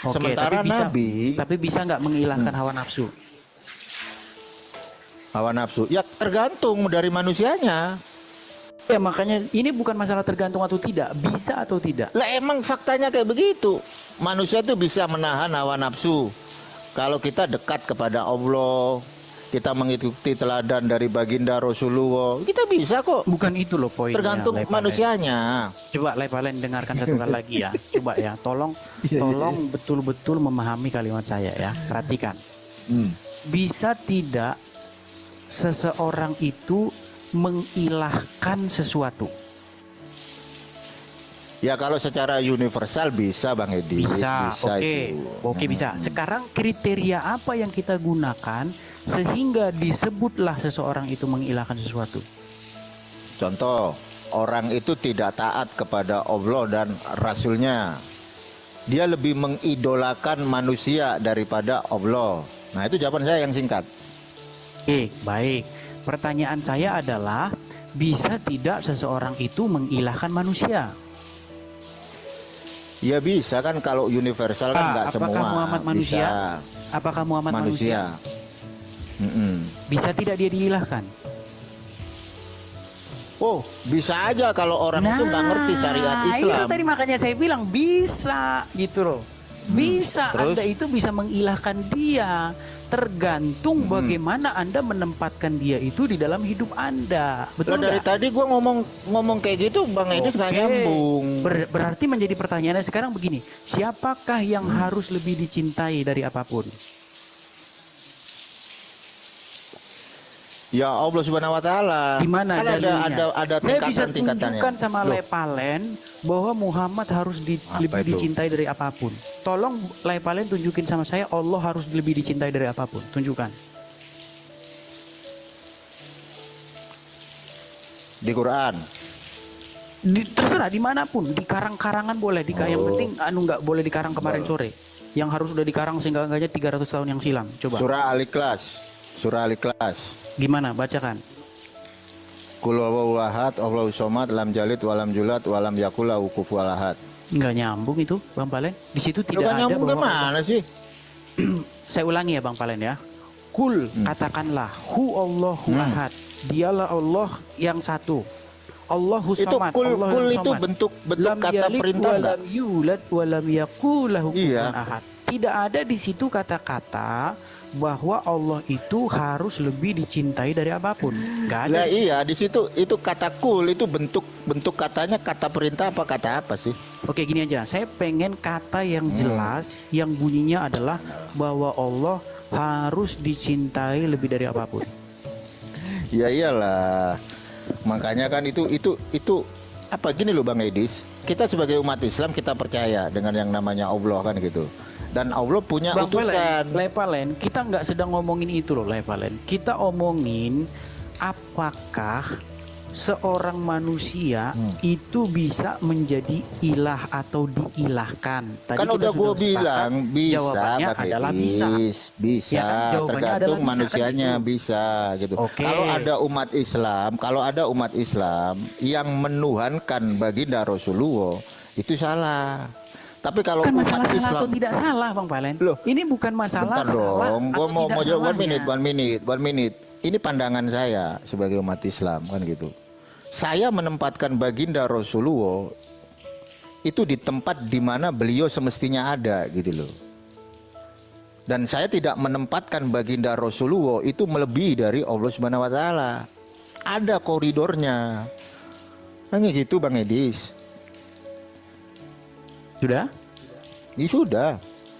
Oke,
sementara Nabi.
Tapi bisa nggak mengilahkan hawa nafsu?
Hawa nafsu? Ya tergantung dari manusianya.
Ya makanya ini bukan masalah tergantung atau tidak, bisa atau tidak.
Lah emang faktanya kayak begitu. Manusia tuh bisa menahan hawa nafsu. Kalau kita dekat kepada Allah, kita mengikuti teladan dari baginda Rasulullah, kita bisa kok.
Bukan itu loh poinnya.
Tergantung manusianya.
Coba Valen dengarkan satu kali lagi ya. Coba ya, tolong betul-betul memahami kalimat saya ya. Perhatikan. Bisa tidak seseorang itu mengilahkan sesuatu?
Ya kalau secara universal bisa Bang Edi.
Bisa. Oke, bisa. Sekarang kriteria apa yang kita gunakan sehingga disebutlah seseorang itu mengilahkan sesuatu?
Contoh, orang itu tidak taat kepada Allah dan Rasulnya. Dia lebih mengidolakan manusia daripada Allah. Nah itu jawaban saya yang singkat.
Oke, baik. Pertanyaan saya adalah, bisa tidak seseorang itu mengilahkan manusia?
Ya bisa kan, kalau universal kan nggak semua.
Apakah Muhammad manusia?
Bisa.
Apakah Muhammad manusia? Bisa tidak dia diilahkan?
Oh, bisa aja kalau orang itu nggak ngerti syariat Islam.
Itu tadi makanya saya bilang bisa gitu loh. Bisa, Anda itu bisa mengilahkan dia. Tergantung bagaimana Anda menempatkan dia itu di dalam hidup Anda. Betul
dari tadi gue ngomong kayak gitu Bang Edis nggak nyambung.
Berarti menjadi pertanyaannya sekarang begini, siapakah yang harus lebih dicintai dari apapun?
Ya Allah Subhanahu Wa Taala.
Gimana
kan
dalilnya?
ada
Saya bisa
tingkatan-tingkatannya.
tunjukkan sama Valen bahwa Muhammad harus lebih dicintai dari apapun. Tolong Valen tunjukin sama saya Allah harus lebih dicintai dari apapun. Tunjukkan.
Di Quran.
Terserah dimanapun, di karang-karangan boleh. Yang penting nggak boleh dikarang kemarin sore. Yang harus sudah dikarang sehingga enggaknya 300 tahun yang silam. Coba.
Surah Al-Ikhlas. Surah Al-Ikhlas.
Gimana? Bacakan.
Qul huwallahu ahad, Allahu somad, lam jalid, walam julat, walam yakul lahu kufuwan ahad.
Nggak nyambung itu, Bang Valen. Di situ tidak ada
nyambung
bahwa
gimana sih?
Saya ulangi ya, Bang Valen ya. Kul, katakanlah, hu Allahu ahad. Dialah Allah yang satu. Allahu somad.
Itu
Allah
kul
yang
itu
somad.
bentuk
Lam
kata
yalid
perintah enggak?
walam yulad walam yakul lahu kufuwan ahad. Tidak ada di situ kata-kata bahwa Allah itu harus lebih dicintai dari apapun. Nggak ada.
Nah, iya, di situ itu kata kul itu bentuk katanya kata perintah apa kata apa sih?
Oke, gini aja. Saya pengen kata yang jelas yang bunyinya adalah bahwa Allah harus dicintai lebih dari apapun.
Ya iyalah. Makanya kan itu apa gini loh Bang Edis. Kita sebagai umat Islam kita percaya dengan yang namanya Allah kan gitu. Dan Allah punya
Bang
utusan.
Valen, kita nggak sedang ngomongin itu loh, Valen. Kita omongin apakah seorang manusia itu bisa menjadi ilah atau diilahkan? Tadi
kan udah gue bilang bisa,
jawabannya adalah bisa.
Bisa,
ya kan?
tergantung manusianya kan bisa gitu. Kalau ada umat Islam yang menuhankan baginda Rasulullah, itu salah. Tapi kalau
bukan
umat
masalah
Islam
salah atau tidak salah, Bang Palen.
Loh,
ini bukan masalah
bentar
salah
dong, gue mau jawab one minute. Ini pandangan saya sebagai umat Islam kan gitu. Saya menempatkan baginda Rasulullah itu di tempat di mana beliau semestinya ada gitu loh. Dan saya tidak menempatkan baginda Rasulullah itu melebihi dari Allah Subhanahu wa taala. Ada koridornya. Hanya gitu Bang Edis.
Sudah?
Ya sudah.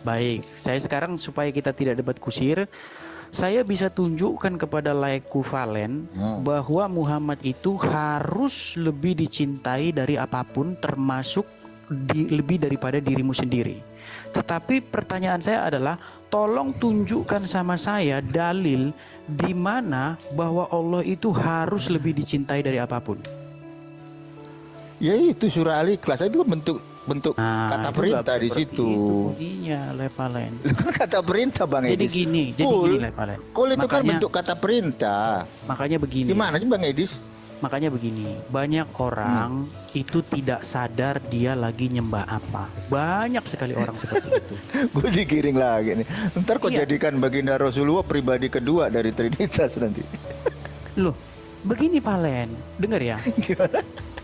Baik, saya sekarang supaya kita tidak debat kusir, saya bisa tunjukkan kepada laiku Valen bahwa Muhammad itu harus lebih dicintai dari apapun, termasuk lebih daripada dirimu sendiri. Tetapi pertanyaan saya adalah, tolong tunjukkan sama saya dalil di mana bahwa Allah itu harus lebih dicintai dari apapun.
Ya itu surah Al-Ikhlas itu bentuk kata perintah di situ.
Bunyinya Lepalen.
Kata perintah Bang
Edis. Jadi gini Lepalen.
Kul itu kan bentuk kata perintah.
Makanya begini.
Gimana sih Bang Edis?
Makanya begini, banyak orang itu tidak sadar dia lagi nyembah apa. Banyak sekali orang seperti itu.
Gue digiring lagi nih. Ntar kau jadikan baginda Rasulullah pribadi kedua dari Trinitas nanti.
Loh, begini Palen, dengar ya.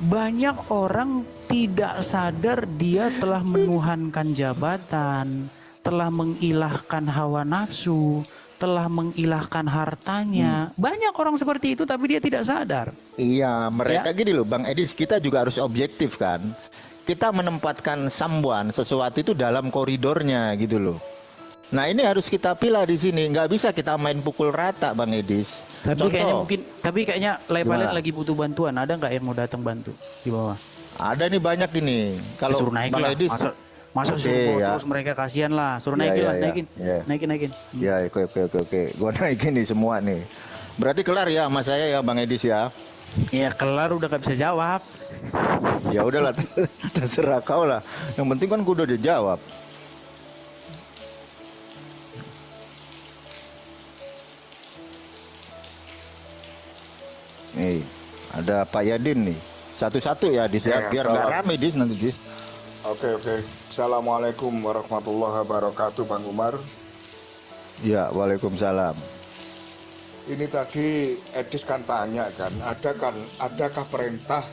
Banyak orang tidak sadar dia telah menuhankan jabatan, telah mengilahkan hawa nafsu, telah mengilahkan hartanya. Banyak orang seperti itu tapi dia tidak sadar.
Iya, mereka gini loh Bang Edis, kita juga harus objektif kan. Kita menempatkan sesuatu itu dalam koridornya gitu loh. Nah ini harus kita pilih di sini, nggak bisa kita main pukul rata Bang Edis.
Tapi kayaknya Lepalen lagi butuh bantuan. Ada nggak yang mau datang bantu di bawah?
Ada nih banyak ini. Kalau
suruh naik
Bang
lah.
Edis,
masa suruh terus mereka kasihan lah. Suruh naikin lah, naikin.
Ya oke. Gua naikin nih semua nih. Berarti kelar ya sama saya ya Bang Edis ya.
Ya kelar, udah gak bisa jawab.
Ya udahlah, terserah kau lah. Yang penting kan gua udah dijawab. Nih, ada Pak Yadin nih. Satu-satu ya, Dis, biar nggak rame Dis nanti Dis.
Oke. Assalamualaikum warahmatullahi wabarakatuh, Bang Umar.
Ya, waalaikumsalam.
Ini tadi Edis kan tanya kan, adakah perintah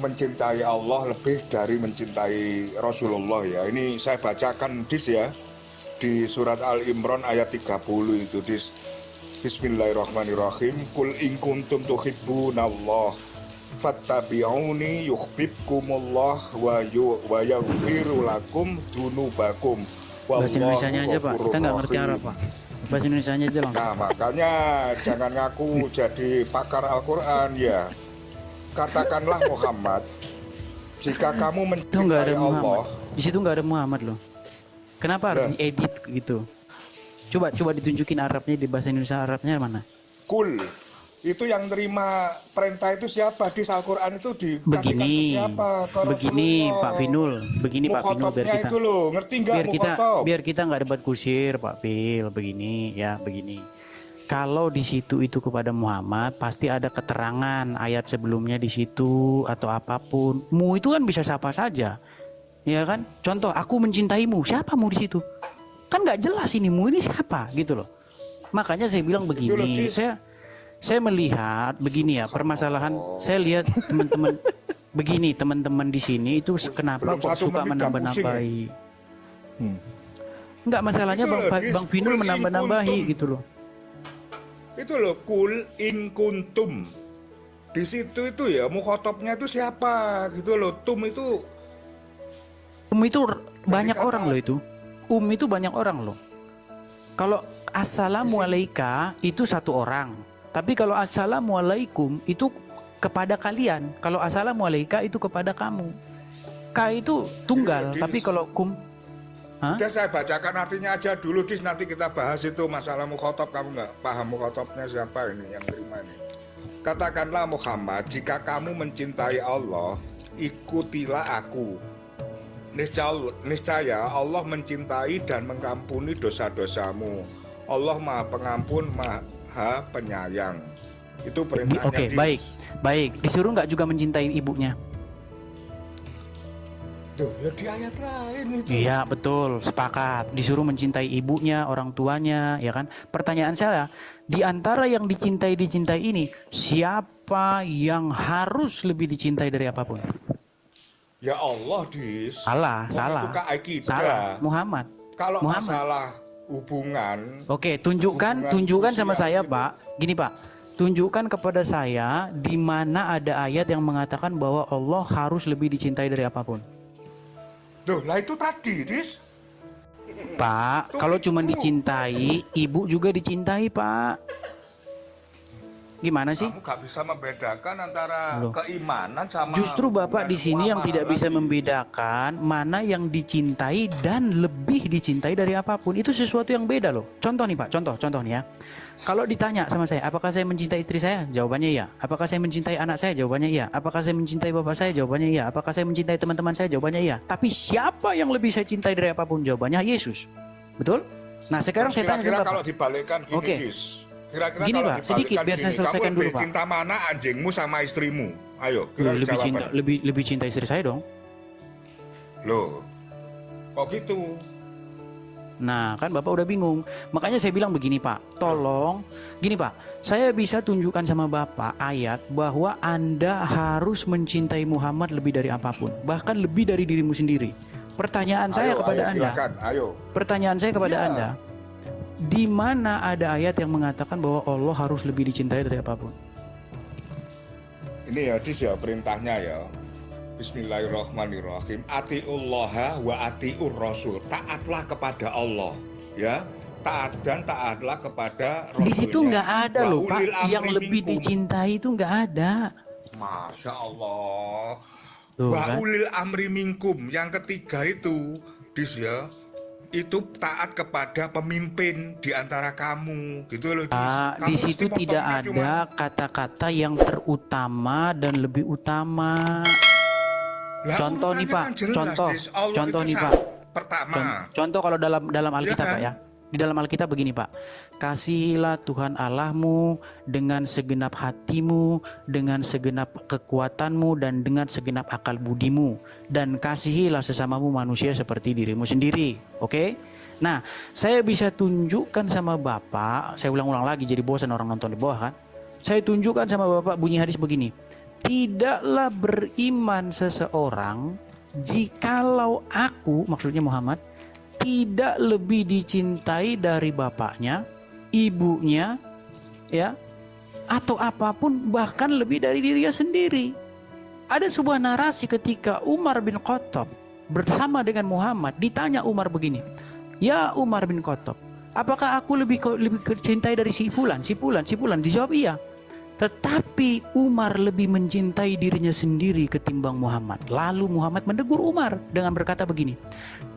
mencintai Allah lebih dari mencintai Rasulullah ya? Ini saya bacakan Dis ya, di surat Al-Imran ayat 30 itu Dis. Bismillahirrahmanirrahim. Kul in kuntum tuhibbunallah fattabi'uni yuhibbukumullah wa yaghfiru lakum dunubakum.
Bahasa Indonesianya aja Pak, kita nggak ngerti Arab Pak. Bahasa Indonesianya aja langsung.
Nah makanya jangan ngaku jadi pakar Al-Quran ya. Katakanlah Muhammad, jika kamu mencintai Allah.
Di situ nggak ada Muhammad loh. Kenapa harus diedit gitu? Coba ditunjukin Arabnya, di bahasa Indonesia Arabnya mana?
Kul. Itu yang terima perintah itu siapa? Di Al-Quran itu dikasihkan ke siapa? Ke
begini Pak Finul, biar kita
itu loh, ngerti nggak
biar kita nggak debat kusir Pak Pil, begini. Kalau di situ itu kepada Muhammad, pasti ada keterangan ayat sebelumnya di situ atau apapun. Mu itu kan bisa siapa saja, ya kan? Contoh, aku mencintaimu, siapa mu di situ? Kan nggak jelas ini mu ini siapa gitu loh. Makanya saya bilang begini, saya melihat begini ya permasalahan. Saya lihat teman-teman begini, teman-teman di sini itu kenapa kok suka menambah-nambahi? Enggak, masalahnya Bang Vinul menambah-nambahi gitu loh.
Itu loh, kul in kuntum. Di situ itu ya mukhatabnya itu siapa gitu loh. Tum itu
banyak orang loh itu. Itu banyak orang loh. Kalau assalamualaikum itu satu orang. Tapi kalau assalamualaikum itu kepada kalian. Kalau assalamualaikum itu kepada kamu. Ka itu tunggal. Tapi kalau kum,
udah saya bacakan artinya aja dulu Dis, nanti kita bahas itu masalah mukhatab. Kamu nggak paham mukhatabnya siapa ini yang terima ini. Katakanlah Muhammad, jika kamu mencintai Allah, ikutilah aku. Niscaya Allah mencintai dan mengampuni dosa-dosamu. Allah Maha Pengampun, Maha Penyayang. Itu perintahnya.
Oke, baik. Disuruh nggak juga mencintai ibunya?
Tuh, ya di ayat lain itu.
Iya, betul, sepakat. Disuruh mencintai ibunya, orang tuanya, ya kan? Pertanyaan saya, di antara yang dicintai ini, siapa yang harus lebih dicintai dari apapun?
Ya Allah, Dis.
Salah. Muhammad.
Kalau masalah hubungan.
Oke, tunjukkan sama saya, itu. Pak. Gini, Pak. Tunjukkan kepada saya di mana ada ayat yang mengatakan bahwa Allah harus lebih dicintai dari apapun.
Duh, lah itu tadi, Dis.
Pak, kalau cuma dicintai, ibu juga dicintai, Pak. Gimana sih?
Kamu gak bisa membedakan antara keimanan sama.
Justru Bapak di sini yang tidak bisa membedakan mana yang dicintai dan lebih dicintai dari apapun. Itu sesuatu yang beda loh. Contoh nih Pak, contoh nih ya. Kalau ditanya sama saya, apakah saya mencintai istri saya? Jawabannya iya. Apakah saya mencintai anak saya? Jawabannya iya. Apakah saya mencintai bapak saya? Jawabannya iya. Apakah saya mencintai teman-teman saya? Jawabannya iya. Tapi siapa yang lebih saya cintai dari apapun? Jawabannya Yesus. Betul? Nah sekarang saya tanya sama Bapak.
Kalau dibalikkan gini,
Oke.
Kira-kira
gini Pak, sedikit biar saya selesaikan dulu Pak.
Cinta mana anjingmu sama istrimu? Ayo,
lebih cinta istri saya dong.
Loh, kok gitu?
Nah kan Bapak udah bingung. Makanya saya bilang begini Pak, tolong gini Pak, saya bisa tunjukkan sama Bapak ayat bahwa Anda harus mencintai Muhammad lebih dari apapun, bahkan lebih dari dirimu sendiri. Pertanyaan saya kepada Anda, pertanyaan saya kepada Anda, di mana ada ayat yang mengatakan bahwa Allah harus lebih dicintai dari apapun?
Ini hadis ya, perintahnya ya. Bismillahirrahmanirrahim. Atiullaha wa atiur rasul. Taatlah kepada Allah, ya. Taatlah kepada Rasulnya.
Di situ nggak ada loh Pak, yang lebih dicintai itu nggak ada.
Masya Allah.
Tuh,
wa ulil amri minkum. Yang ketiga itu, Dis ya, itu taat kepada pemimpin di antara kamu, gitu loh.
Di situ tidak ada kata-kata yang terutama dan lebih utama. Contoh nih Pak, contoh nih Pak.
Pertama.
Contoh kalau dalam Alkitab Pak ya. Di dalam Alkitab begini Pak, kasihilah Tuhan Allahmu dengan segenap hatimu, dengan segenap kekuatanmu, dan dengan segenap akal budimu, dan kasihilah sesamamu manusia seperti dirimu sendiri. Oke? Nah, saya bisa tunjukkan sama Bapak, saya ulang-ulang lagi jadi bosan orang nonton di bawah kan. Saya tunjukkan sama Bapak bunyi hadis begini, tidaklah beriman seseorang jikalau aku, maksudnya Muhammad, tidak lebih dicintai dari bapaknya, ibunya, ya, atau apapun, bahkan lebih dari dirinya sendiri. Ada sebuah narasi ketika Umar bin Khattab bersama dengan Muhammad, ditanya Umar begini, ya Umar bin Khattab, apakah aku lebih cintai dari si Fulan? Dijawab iya. Tetapi Umar lebih mencintai dirinya sendiri ketimbang Muhammad. Lalu Muhammad menegur Umar dengan berkata begini,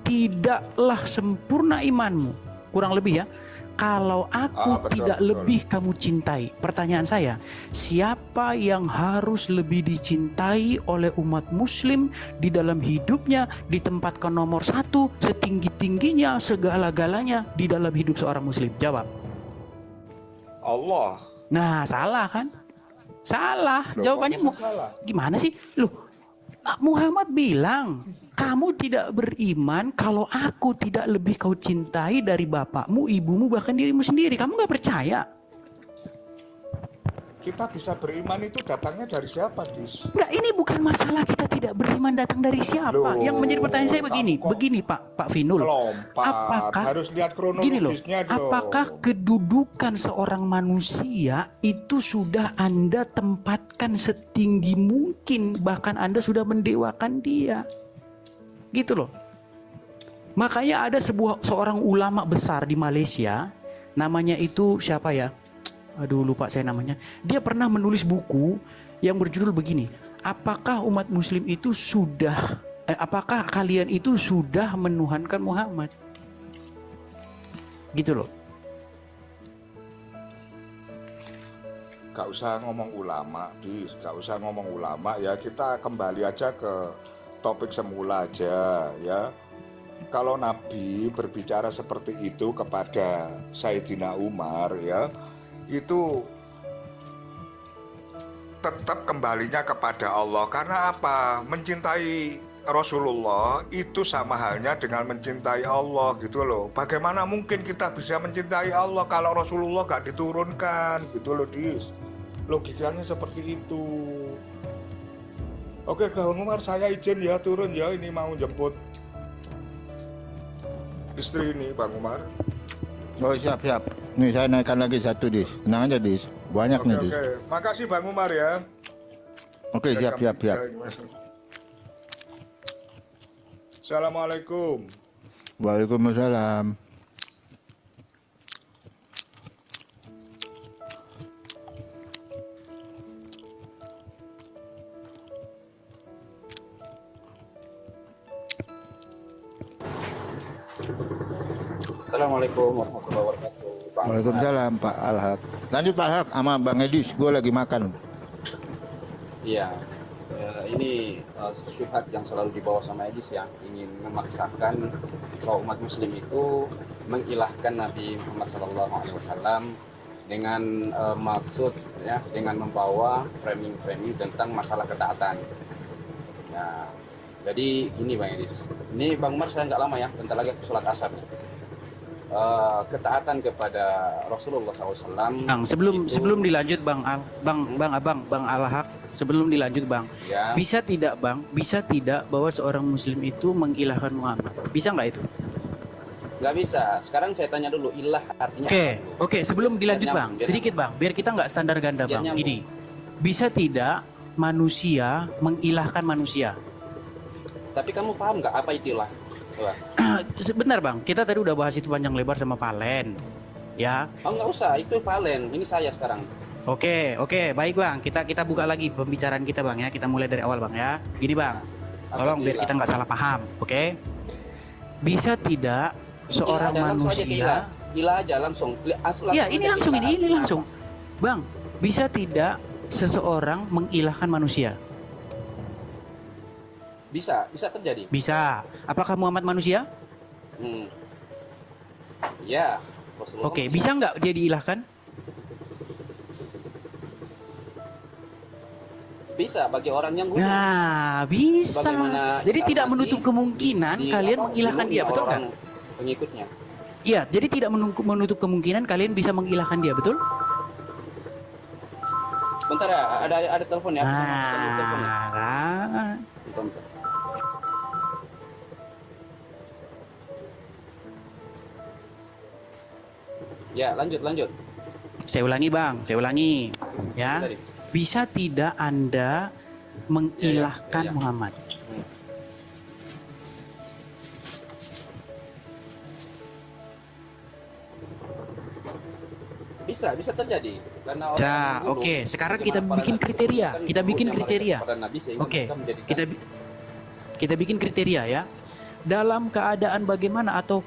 tidaklah sempurna imanmu, kurang lebih ya, kalau aku tidak lebih kamu cintai. Pertanyaan saya, siapa yang harus lebih dicintai oleh umat muslim di dalam hidupnya, ditempatkan nomor satu, setinggi-tingginya, segala-galanya di dalam hidup seorang muslim? Jawab.
Allah.
Nah, salah kan? Salah.
Loh,
jawabannya
salah?
Gimana sih? Loh, Muhammad bilang, kamu tidak beriman kalau aku tidak lebih kau cintai dari bapakmu, ibumu, bahkan dirimu sendiri. Kamu gak percaya?
Kita bisa beriman itu datangnya dari siapa, Dis?
Enggak, ini bukan masalah kita tidak beriman datang dari siapa.
Loh,
yang menjadi pertanyaan saya begini Pak Vinul. Apakah
harus lihat
gini loh,
kronologisnya
apakah kedudukan seorang manusia itu sudah Anda tempatkan setinggi mungkin, bahkan Anda sudah mendewakan dia? Gitu loh. Makanya ada seorang ulama besar di Malaysia, namanya itu siapa ya? Aduh lupa saya namanya. Dia pernah menulis buku yang berjudul begini, apakah umat muslim itu sudah apakah kalian itu sudah menuhankan Muhammad? Gitu loh.
gak usah ngomong ulama, gak usah ngomong ulama ya, kita kembali aja ke topik semula aja ya. Kalau Nabi berbicara seperti itu kepada Sayyidina Umar ya, itu tetap kembalinya kepada Allah. Karena apa? Mencintai Rasulullah itu sama halnya dengan mencintai Allah gitu loh. Bagaimana mungkin kita bisa mencintai Allah kalau Rasulullah gak diturunkan gitu loh, Dis. Logikanya seperti itu. Oke, Bang Umar, saya izin ya turun ya, ini mau jemput istri ini, Bang Umar.
Oh, siap. Nih saya naikkan lagi satu, Dis. Tenang aja, Dis. Banyak nih, Dis.
Oke. Makasih Bang Umar ya.
Oke, siap.
Assalamualaikum.
Waalaikumsalam.
Assalamualaikum warahmatullahi wabarakatuh.
Waalaikumsalam Pak Alhaq. Lanjut Pak Alhaq sama Bang Edis, gue lagi makan.
Iya, ini syubhat yang selalu dibawa sama Edis yang ingin memaksakan bahwa umat Muslim itu mengilahkan Nabi Muhammad SAW dengan maksud ya, dengan membawa framing tentang masalah ketaatan. Nah, jadi ini Bang Edis. Ini Bang Umar saya nggak lama ya, bentar lagi aku sholat asar nih. Ketaatan kepada Rasulullah SAW.
Bang, sebelum dilanjut Bang Alhaq, sebelum dilanjut Bang,
ya.
bisa tidak bahwa seorang Muslim itu mengilahkan Muhammad? Bisa nggak itu?
Nggak bisa. Sekarang saya tanya dulu, ilah artinya
Oke, sebelum dilanjut Bang, sedikit Bang, biar kita nggak standar ganda Bang. Gini, bisa tidak manusia mengilahkan manusia?
Tapi kamu paham nggak apa itu ilah?
Sebentar Bang, kita tadi udah bahas itu panjang lebar sama Valen, ya.
Oh nggak usah, itu Valen. Ini saya sekarang.
Oke, baik Bang. Kita buka lagi pembicaraan kita Bang ya. Kita mulai dari awal Bang ya. Gini Bang, tolong biar kita nggak salah paham, oke? Bisa tidak seorang manusia?
Ilah aja langsung.
Iya, ini langsung. Bang, bisa tidak seseorang mengilahkan manusia?
Bisa terjadi.
Bisa. Apakah Muhammad manusia?
Ya.
Oke, bisa nggak dia diilahkan?
Bisa bagi orang yang guna.
Nah, bisa. Jadi tidak menutup kemungkinan kalian mengilahkan dia, betul nggak?
Pengikutnya.
Iya, jadi tidak menutup kemungkinan kalian bisa mengilahkan dia, betul?
Bentar ya, ada telepon ya.
Bentar.
Ya, lanjut.
Saya ulangi Bang, ya. Bisa tidak Anda mengilahkan Muhammad?
Bisa terjadi. Karena
oke. Sekarang kita bikin kriteria. Oke, kita bikin kriteria ya. Dalam keadaan bagaimana atau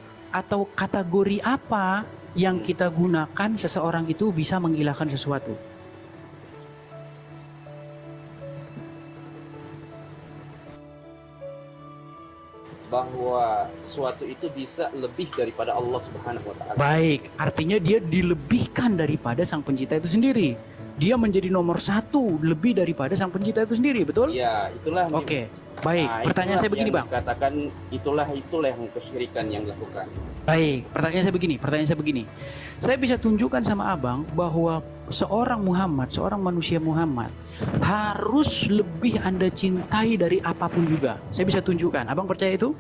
kategori apa yang kita gunakan seseorang itu bisa mengilahkan sesuatu?
Bahwa sesuatu itu bisa lebih daripada Allah Subhanahu wa taala.
Baik, artinya dia dilebihkan daripada sang pencipta itu sendiri. Dia menjadi nomor satu lebih daripada sang pencipta itu sendiri, betul?
Iya, itulah.
Oke. Baik, pertanyaan saya begini Bang.
Katakan itulah yang kesyirikan yang dilakukan.
Baik, pertanyaan saya begini. Saya bisa tunjukkan sama Abang bahwa seorang manusia Muhammad harus lebih Anda cintai dari apapun juga. Saya bisa tunjukkan. Abang percaya itu?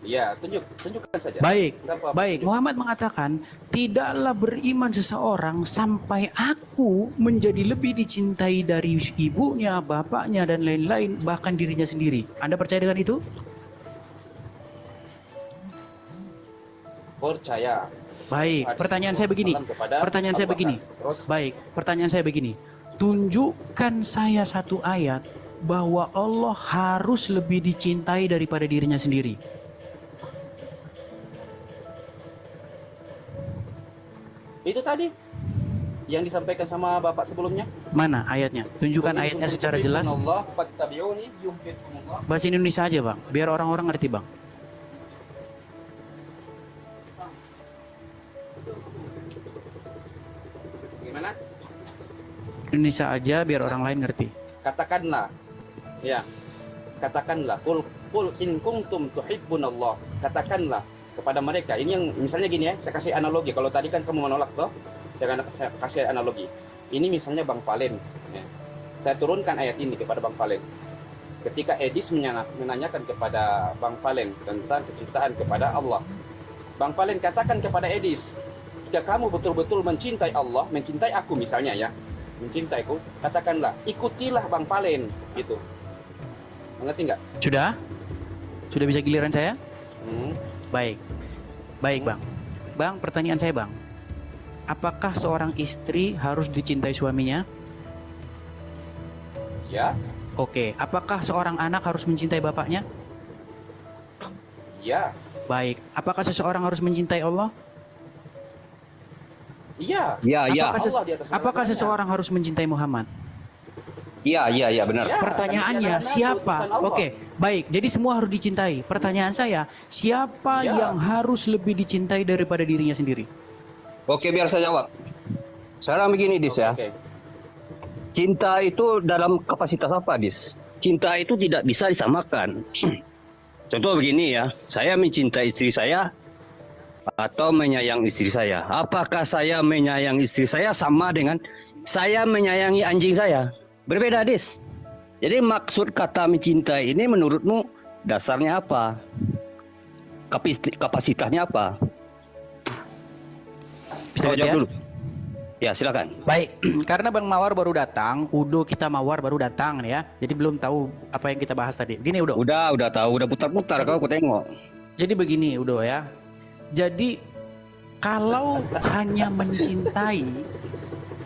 Ya, tunjukkan saja.
Baik. Muhammad mengatakan, tidaklah beriman seseorang sampai aku menjadi lebih dicintai dari ibunya, bapaknya, dan lain-lain, bahkan dirinya sendiri. Anda percaya dengan itu?
Percaya.
Baik, pertanyaan saya begini. Tunjukkan saya satu ayat bahwa Allah harus lebih dicintai daripada dirinya sendiri.
Itu tadi. yang disampaikan sama Bapak sebelumnya?
Mana ayatnya? Tunjukkan ayatnya secara jelas. Bahasa Indonesia aja bang, biar orang-orang ngerti bang.
Gimana?
Indonesia aja biar orang lain ngerti.
Katakanlah, ya, katakanlah, kul in kuntum tuhibbunallah. Katakanlah kepada mereka. Ini yang misalnya gini ya, saya kasih analogi. Kalau tadi kan kamu menolak toh, saya kasih analogi. Ini misalnya Bang Valen. Ya. Saya turunkan ayat ini kepada Bang Valen. Ketika Edis menanyakan kepada Bang Valen tentang kecintaan kepada Allah, Bang Valen katakan kepada Edis, jika kamu betul-betul mencintai Allah, mencintai aku misalnya ya, mencintaiku, katakanlah, ikutilah Bang Valen, gitu. Mengerti nggak?
Sudah? Sudah bisa giliran saya? Baik. Baik bang. Bang, pertanyaan saya bang. Apakah seorang istri harus dicintai suaminya?
Ya.
Oke. Apakah seorang anak harus mencintai bapaknya?
Ya.
Baik. Apakah seseorang harus mencintai Allah?
Iya.
Iya.
Apakah seseorang harus mencintai Muhammad?
Iya benar.
Ya,
pertanyaannya siapa? Oke, baik. Jadi semua harus dicintai. Pertanyaan saya, siapa yang harus lebih dicintai daripada dirinya sendiri?
Oke, biar saya jawab. Sekarang begini, Dis ya. Cinta itu dalam kapasitas apa, Dis? Cinta itu tidak bisa disamakan. Contoh begini ya, saya mencintai istri saya atau menyayangi istri saya. Apakah saya menyayangi istri saya sama dengan saya menyayangi anjing saya? Berbeda, Dis. Jadi maksud kata mencintai ini menurutmu dasarnya apa? Kapasitasnya apa?
Bisa jawab dulu.
Ya, silakan.
Baik, karena Bang Mawar baru datang, Udo kita Mawar baru datang ya. Jadi belum tahu apa yang kita bahas tadi. Gini Udo.
Udah tahu, udah putar-putar kau tengok.
Jadi begini Udo ya. Jadi kalau hanya mencintai,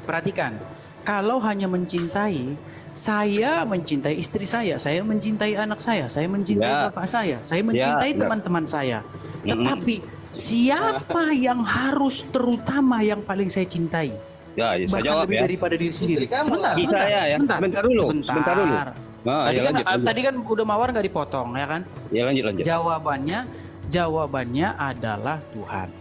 perhatikan. Kalau hanya mencintai, saya mencintai istri saya mencintai anak saya mencintai bapak saya mencintai teman-teman saya. Tetapi siapa yang harus terutama yang paling saya cintai?
Ya,
bahkan
saya jawab
lebih
ya.
daripada diri sendiri. Sebentar.
Bentar dulu.
Tadi kan udah Mawar nggak dipotong ya kan?
Ya lanjut.
Jawabannya adalah Tuhan.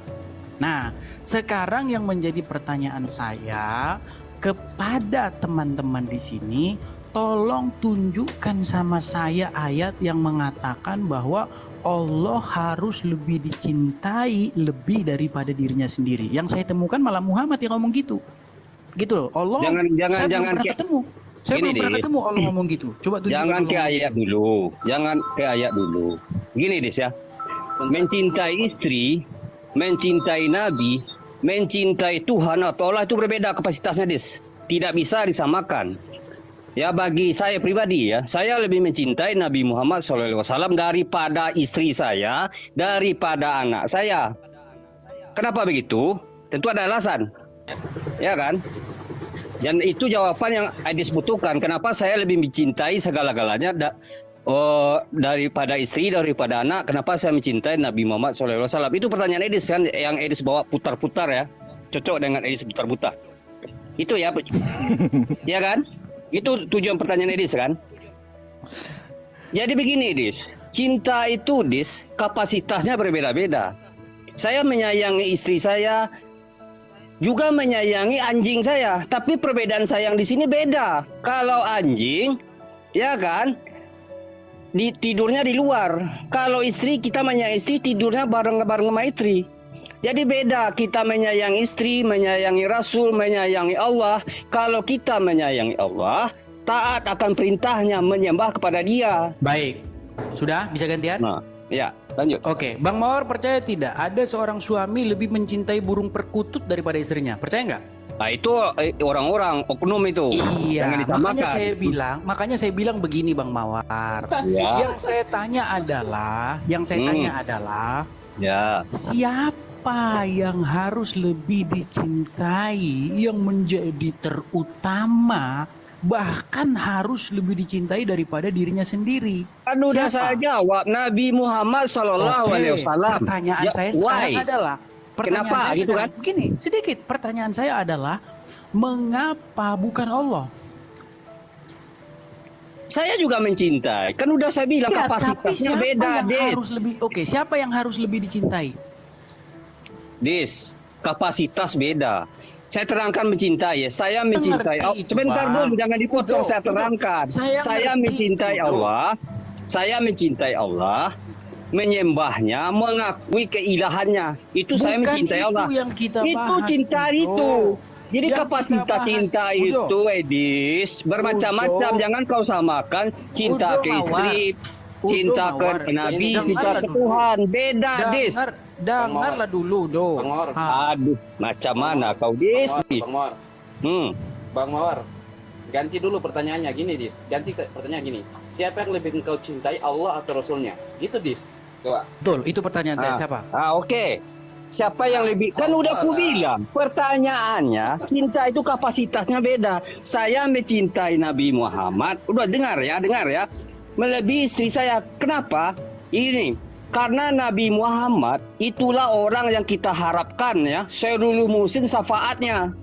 Nah, sekarang yang menjadi pertanyaan saya kepada teman-teman di sini, tolong tunjukkan sama saya ayat yang mengatakan bahwa Allah harus lebih dicintai lebih daripada dirinya sendiri. Yang saya temukan malah Muhammad yang ngomong gitu. Gitu loh. Allah
jangan pernah
ketemu. Saya belum pernah ketemu Allah ngomong gitu. Coba tunjukkan.
Jangan ke ayat dulu. Gini, Dis ya. Mencintai istri, mencintai nabi, mencintai Tuhan atau Allah itu berbeda kapasitasnya, Dis. Tidak bisa disamakan. Ya, bagi saya pribadi ya, saya lebih mencintai Nabi Muhammad SAW daripada istri saya, daripada anak saya. Kenapa begitu? Tentu ada alasan. Ya kan? Dan itu jawaban yang Edis butuhkan. Kenapa saya lebih mencintai segala-galanya daripada istri, daripada anak? Kenapa saya mencintai Nabi Muhammad SAW? Itu pertanyaan Edis kan, yang Edis bawa putar-putar ya. Cocok dengan Edis putar-putar. Itu ya, ya kan? Itu tujuan pertanyaan Edis kan? Jadi begini, Edis. Cinta itu, Edis, kapasitasnya berbeda-beda. Saya menyayangi istri saya, juga menyayangi anjing saya. Tapi perbedaan sayang di sini beda. Kalau anjing, ya kan, tidurnya di luar. Kalau istri, kita menyayangi istri, tidurnya bareng-bareng sama istri. Jadi beda, kita menyayangi istri, menyayangi Rasul, menyayangi Allah. Kalau kita menyayangi Allah, taat akan perintahnya, menyembah kepada Dia.
Baik, sudah bisa gantian?
Nah, ya, lanjut.
Oke, Bang Mawar percaya tidak ada seorang suami lebih mencintai burung perkutut daripada istrinya? Percaya nggak?
Nah, itu orang-orang oknum itu.
Iya, makanya saya bilang begini Bang Mawar.
Ya.
Yang saya tanya adalah,
ya,
siapa yang harus lebih dicintai, yang menjadi terutama, bahkan harus lebih dicintai daripada dirinya sendiri?
Kan udah saya jawab, Nabi Muhammad SAW.
Pertanyaan saya sekarang adalah,
kenapa gitu kan?
Begini, sedikit pertanyaan saya adalah, Mengapa bukan Allah?
Saya juga mencintai. Kan udah saya bilang
Ya,
kapasitasnya beda, Dis.
Siapa yang harus lebih dicintai?
Dis, kapasitas beda. Saya terangkan mencintai ya. Saya mencintai Allah. Sebentar dulu, jangan dipotong. Saya terangkan. Saya mencintai Allah. Saya mencintai Allah. Menyembahnya, mengakui keilahannya. Itu saya mencintai Allah.
Yang kita bahas,
itu cinta itu. Jadi kapasitas cinta itu, Edis, bermacam-macam. Jangan kau samakan cinta ke istri, cinta ke Nabi, cinta ke Tuhan. Beda, Dis.
Dengarlah dulu,
Aduh, macam mana kau, Dis?
Bang Mawar, ganti dulu pertanyaannya gini, Dis. Ganti pertanyaan gini. Siapa yang lebih engkau cintai, Allah atau Rasulnya? Gitu, Dis. Coba.
Betul, itu pertanyaan saya. Siapa?
Oke. Siapa yang lebih? Kan udah aku bilang. Pertanyaannya, cinta itu kapasitasnya beda. Saya mencintai Nabi Muhammad. Udah dengar ya. Melebihi istri saya. Kenapa? Ini. Karena Nabi Muhammad itulah orang yang kita harapkan ya. Khairul muslim syafaatnya.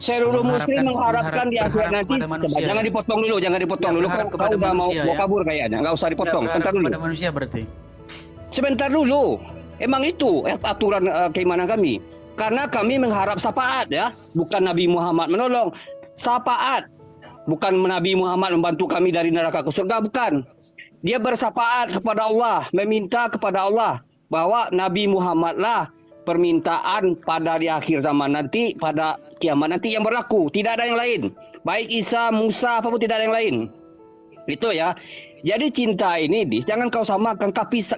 Khairul muslim mengharapkan di akhirat nanti. Jangan dipotong dulu. Kau udah mau kabur kayaknya. Nggak usah dipotong. Sebentar dulu.
Manusia berarti.
Sebentar dulu. Emang itu aturan keimanan kami. Karena kami mengharap syafaat ya, bukan Nabi Muhammad menolong. Syafaat, bukan Nabi Muhammad membantu kami dari neraka ke surga, bukan. Dia bersyafaat kepada Allah, meminta kepada Allah bahwa Nabi Muhammadlah permintaan pada di akhir zaman nanti, pada kiamat nanti yang berlaku. Tidak ada yang lain. Baik Isa, Musa, apapun tidak ada yang lain. Itu ya. Jadi cinta ini, jangan kau samakan,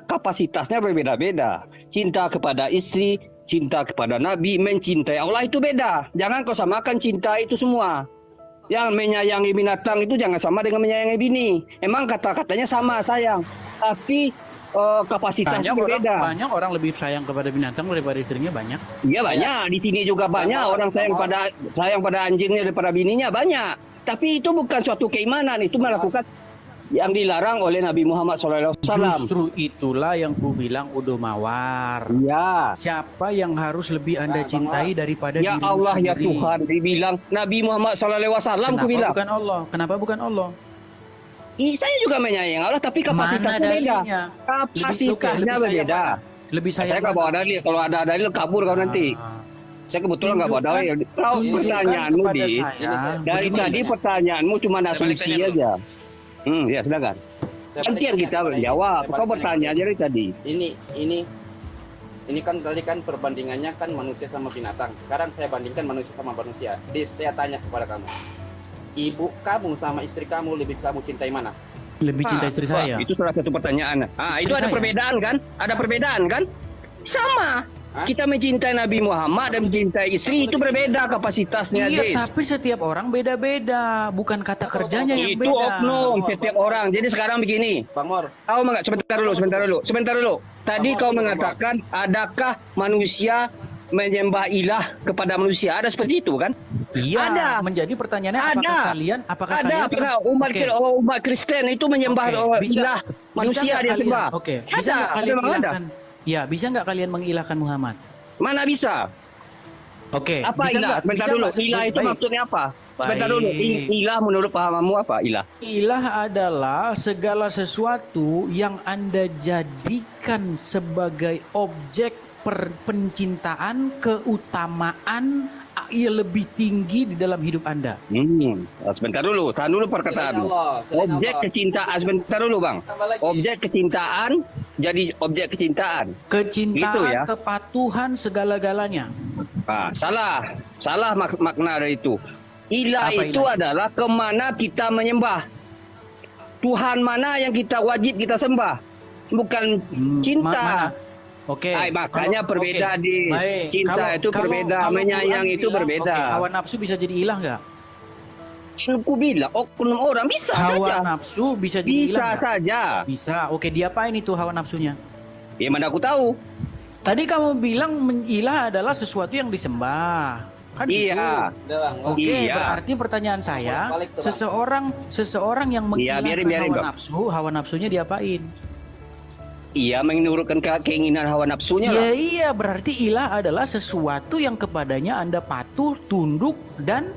kapasitasnya berbeda-beda. Cinta kepada istri, cinta kepada Nabi, mencintai Allah itu beda. Jangan kau samakan cinta itu semua. Yang menyayangi binatang itu jangan sama dengan menyayangi bini. Emang kata-katanya sama, sayang. Tapi kapasitasnya berbeda.
Banyak orang lebih sayang kepada binatang daripada istrinya, banyak.
Iya banyak. Di sini juga banyak orang sayang pada anjingnya daripada bininya, banyak. Tapi itu bukan suatu keimanan, itu melakukan yang dilarang oleh Nabi Muhammad SAW.
Justru itulah yang ku bilang Udo Mawar.
Ya.
Siapa yang harus lebih Anda cintai daripada
ya
dirimu
Allah
sendiri?
Ya Tuhan, dibilang Nabi Muhammad SAW. Ku bilang.
Bukan Allah? Kenapa bukan Allah?
Saya juga menyayang Allah, tapi kapasitasnya beda. Kapasitasnya berbeda.
Lebih
saya nggak bawa dalil. Kalau ada dalil kabur kau nanti. Saya kebetulan nggak bawa dalil. Kau pertanyaanmu dari tadi pertanyaanmu cuma asumsi aja. Ya silakan. Nantian kita jawab. Kau bertanya aja dari tadi.
Ini kan tadi kan perbandingannya kan manusia sama binatang. Sekarang saya bandingkan manusia sama manusia. Saya tanya kepada kamu. Ibu kamu sama istri kamu lebih kamu cintai mana?
Lebih cinta istri saya.
Itu salah satu pertanyaan. Itu ada perbedaan kan? Ada perbedaan kan? Sama. Kita mencintai Nabi Muhammad dan mencintai istri itu berbeda kapasitasnya.
Iya, tapi setiap orang beda-beda, bukan kata kerjanya yang beda.
Itu oknum setiap orang. Jadi sekarang begini,
Bang Mor.
Kau sebentar dulu. Tadi kau mengatakan, adakah manusia menyembah ilah kepada manusia? Ada seperti itu kan?
Iya.
Ada.
Menjadi pertanyaannya, apakah kalian
pernah umat Kristen itu menyembah ilah manusia dia sembah?
Oke. Bisa nggak kalian ilahkan? Ya, bisa nggak kalian mengilahkan Muhammad?
Mana bisa?
Oke.
Apa ilah? Sebentar dulu. Ilah itu maksudnya apa? Sebentar dulu. Ilah menurut pahamanmu apa ilah?
Ilah adalah segala sesuatu yang Anda jadikan sebagai objek pencintaan, keutamaan yang lebih tinggi di dalam hidup Anda.
Sebentar dulu, tahan dulu perkataanmu. Objek kecintaan, sebentar dulu Bang. Objek kecintaan jadi objek kecintaan.
Kecintaan,
gitu ya?
kepatuhan, segala-galanya.
Salah makna dari itu. Ilah itu adalah kemana kita menyembah. Tuhan mana yang kita wajib kita sembah. Bukan cinta.
Oke.
Makanya berbeda di cinta itu berbeda, menyayang itu berbeda.
Hawa nafsu bisa jadi ilah nggak?
Aku bilang, oknum orang bisa
hawa nafsu bisa jadi ilah.
Bisa saja.
Bisa. Oke, diapain itu hawa nafsunya?
Ya mana aku tahu.
Tadi kamu bilang ilah adalah sesuatu yang disembah. Kan
iya.
Gitu? Oke, berarti pertanyaan saya, seseorang yang mengilahkan hawa nafsu, hawa nafsunya diapain?
ia menurutkan keinginan hawa nafsunya lah.
Iya, berarti ilah adalah sesuatu yang kepadanya Anda patuh, tunduk, dan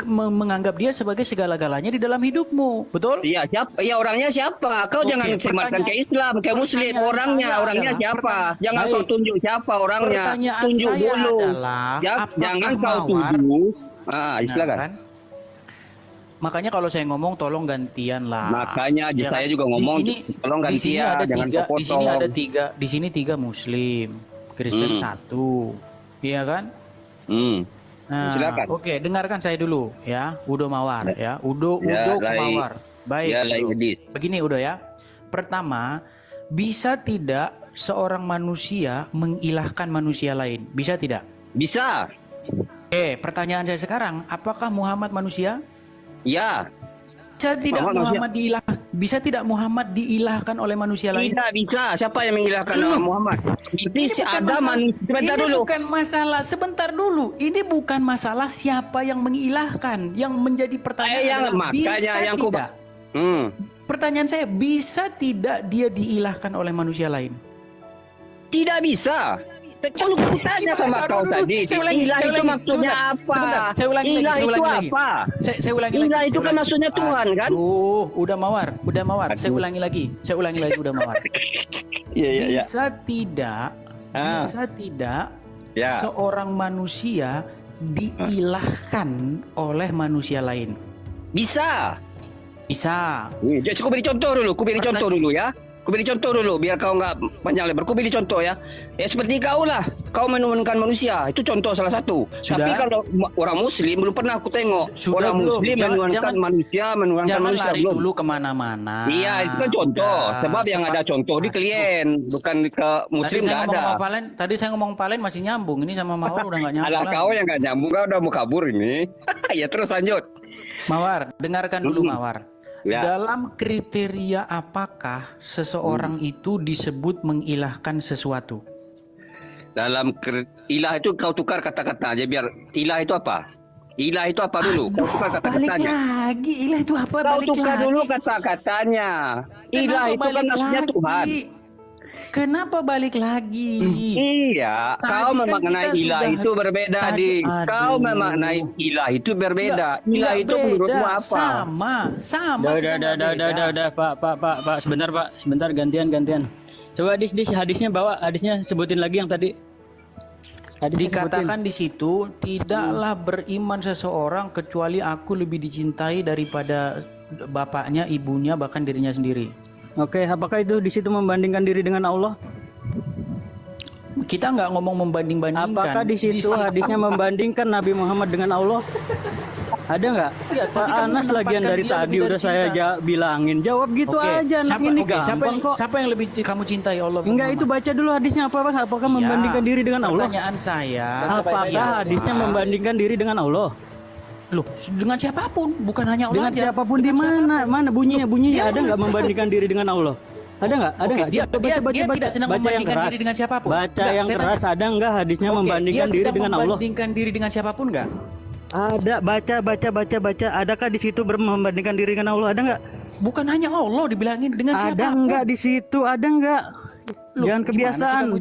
menganggap dia sebagai segala-galanya di dalam hidupmu. Betul?
Iya, siapa? Ya orangnya siapa? Kau jangan sematkan ke Islam, ke Muslim. Orangnya siapa? Jangan kau tunjuk siapa orangnya. Tunjuk dulu. Jangan kau tunjuk. Silakan.
Kan? Makanya kalau saya ngomong tolong gantian lah.
Makanya ya saya juga ngomong tolong gantian, jangan kau potong.
Di sini tiga Muslim, Kristen satu, iya kan? Nah, silakan. Oke, dengarkan saya dulu ya, Udo Mawar ya, Udo Mawar. Baik. Ya, begini Udo ya. Pertama, bisa tidak seorang manusia mengilahkan manusia lain? Bisa tidak?
Bisa.
Pertanyaan saya sekarang, apakah Muhammad manusia?
Ya.
Bisa tidak Muhammad diilahkan oleh manusia lain?
Tidak bisa. Siapa yang mengilahkan Muhammad?
Sebentar dulu. Ini bukan masalah siapa yang mengilahkan. Yang menjadi pertanyaan adalah bisa tidak? Pertanyaan saya, bisa tidak dia diilahkan oleh manusia lain?
Tidak bisa. Kalau aku tanya sama kau tadi, ilah itu maksudnya apa?
Saya ulangi lagi.
Ilah itu kan maksudnya Tuhan kan?
Udah mawar. Saya ulangi lagi, udah mawar.
Iya.
Bisa tidak seorang manusia diilahkan oleh manusia lain?
Bisa. Aku beri contoh dulu ya. Aku beri contoh dulu biar kau nggak panjang lebar. Aku beri contoh ya. Ya seperti kau lah. Kau menurunkan manusia. Itu contoh salah satu. Tapi kalau orang Muslim belum pernah aku tengok orang Muslim menurunkan manusia,
Jangan lari dulu kemana-mana.
Iya itu kan contoh. Sebab yang ada contoh di klien, bukan ke Muslim nggak ada.
Tadi saya ngomong Palen masih nyambung. Ini sama Mawar udah nggak nyambung.
Alah kau yang nggak nyambung, kau udah mau kabur ini. Ya terus lanjut.
Mawar, dengarkan dulu Mawar. Ya. Dalam kriteria apakah seseorang itu disebut mengilahkan sesuatu?
Dalam ilah itu kau tukar kata-kata aja biar ilah itu apa? Ilah itu apa dulu? Kau tukar kata-katanya.
Balik lagi, ilah itu apa?
Kau tukar dulu kata-katanya. Ilah itu kan maksudnya Tuhan.
Kenapa balik lagi?
Iya, kau memaknai ilah itu berbeda, Dik. Kau memaknai ilah itu berbeda. Ilah itu menurutmu apa?
Sama.
Udah, Pak. Sebentar, gantian. Coba hadisnya sebutin lagi yang tadi.
Dikatakan di situ, tidaklah beriman seseorang kecuali aku lebih dicintai daripada bapaknya, ibunya, bahkan dirinya sendiri.
Oke, apakah itu di situ membandingkan diri dengan Allah?
Kita nggak ngomong membanding-bandingkan.
Apakah di situ hadisnya membandingkan Nabi Muhammad dengan Allah? Ada nggak?
Ya,
Pak Anas lagian dari tadi udah saya bilangin. Jawab gitu aja.
Siapa yang lebih kamu cintai, Allah?
Enggak, itu baca dulu hadisnya apakah membandingkan diri dengan Allah?
Pertanyaan saya.
Apakah hadisnya membandingkan diri dengan Allah?
Loh, dengan siapapun, bukan hanya Allah.
Dengan siapapun di mana? Mana bunyinya ada nggak membandingkan diri dengan Allah? Ada nggak?
Dia tidak sedang membandingkan diri dengan siapapun.
Baca yang keras, ada nggak hadisnya membandingkan diri dengan Allah?
Membandingkan diri dengan siapapun nggak?
Ada, baca. Adakah di situ membandingkan diri dengan Allah? Ada nggak?
Bukan hanya Allah dibilangin dengan siapapun.
Ada nggak di situ? Ada nggak? Jangan kebiasaan.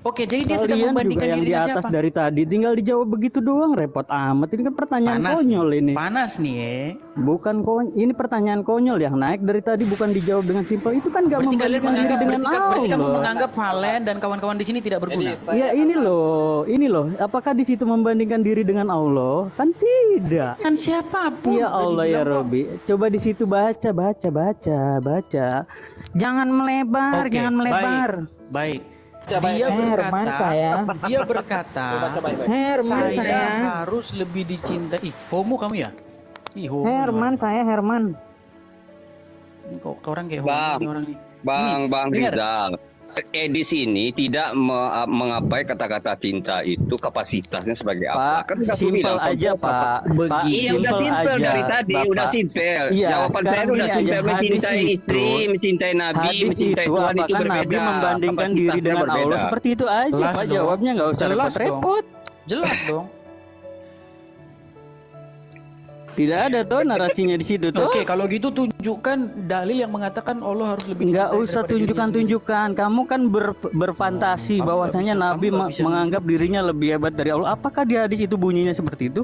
Oke, jadi dia sedang membandingkan diri dengan siapa?
Dari tadi tinggal dijawab begitu doang, repot amat. Ini kan pertanyaan konyol ini.
Panas nih,
Bukan ini pertanyaan konyol yang naik dari tadi, bukan dijawab dengan simpel. Itu kan nggak membandingkan diri dengan Allah.
Berarti kamu menganggap Valen dan kawan-kawan di sini tidak berguna.
Ya ini loh. Apakah di situ membandingkan diri dengan Allah? Kan tidak.
Kan siapapun.
Ya Allah ya Robi. Coba di situ baca. Jangan melebar,
Baik. Dia berkata, saya harus lebih dicintai. Homo kamu ya?
Herman.
Ini kok orang kayak homo orang ini.
Bang Rizal. Di sini tidak mengapai kata-kata cinta itu kapasitasnya sebagai apa?
Kan simpel aja, Pak.
Iya, udah simpel dari tadi, udah simpel. Jawaban saya udah simpel, mencintai istri, mencintai Nabi, mencintai Tuhan itu berbeda.
Nabi membandingkan diri dengan Allah seperti itu aja, Pak. Jawabnya nggak usah repot-repot.
Jelas dong.
Tidak ada tuh narasinya di situ tuh.
Oke, kalau gitu tunjukkan dalil yang mengatakan Allah harus lebih
Nggak
dicintai
usah
daripada dirinya sendiri.
tunjukkan. Kamu kan berfantasi
Kamu
bahwasanya
nggak bisa-
Nabi
kamu nggak bisa-
menganggap dirinya lebih hebat dari Allah. Apakah di hadis itu bunyinya seperti itu?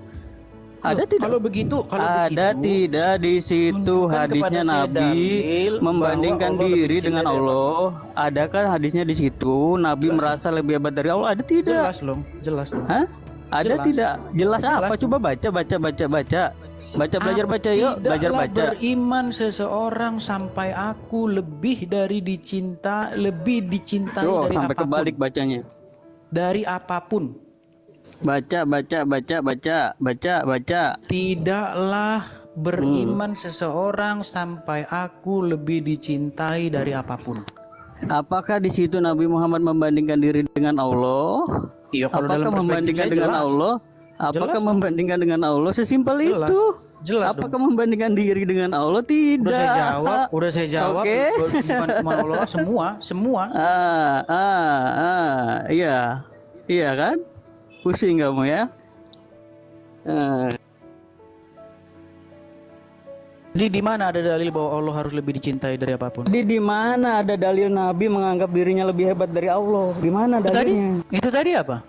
Ada
Loh,
tidak?
Kalau begitu,
Ada tidak di situ
tunjukkan
hadisnya
kepada saya
Nabi
dalil
membandingkan
bahwa Allah
diri
lebih
dengan
dicintai dari
Allah? Adakah hadisnya di situ Nabi
Jelas.
merasa lebih hebat dari Allah? Ada tidak?
Jelas loh, jelas loh.
Hah? Ada
Jelas.
tidak? Jelas
Jelas
apa?
dong.
Coba baca. Belajar baca yuk, belajar
Tidaklah
baca.
beriman seseorang sampai aku lebih dicintai
Tuh,
dari
sampai
apapun.
kebalik bacanya.
Dari apapun.
Baca.
Tidaklah beriman seseorang sampai aku lebih dicintai dari apapun.
Apakah di situ Nabi Muhammad membandingkan diri dengan Allah?
Iya, kalau
Apakah
dalam perspektif
membandingkan
saya
dengan
jelas.
Allah? Apakah
Jelas dong.
membandingkan dengan Allah? Sesimpel
Jelas.
itu.
Jelas
Apakah
dong.
membandingkan diri dengan Allah? Tidak.
Udah saya jawab.
Oke.
Bukan cuma Allah, semua.
Iya kan? Pusing kamu ya.
Jadi di mana ada dalil bahwa Allah harus lebih dicintai dari apapun?
Jadi di mana ada dalil Nabi menganggap dirinya lebih hebat dari Allah? Di mana dalilnya?
Itu tadi apa?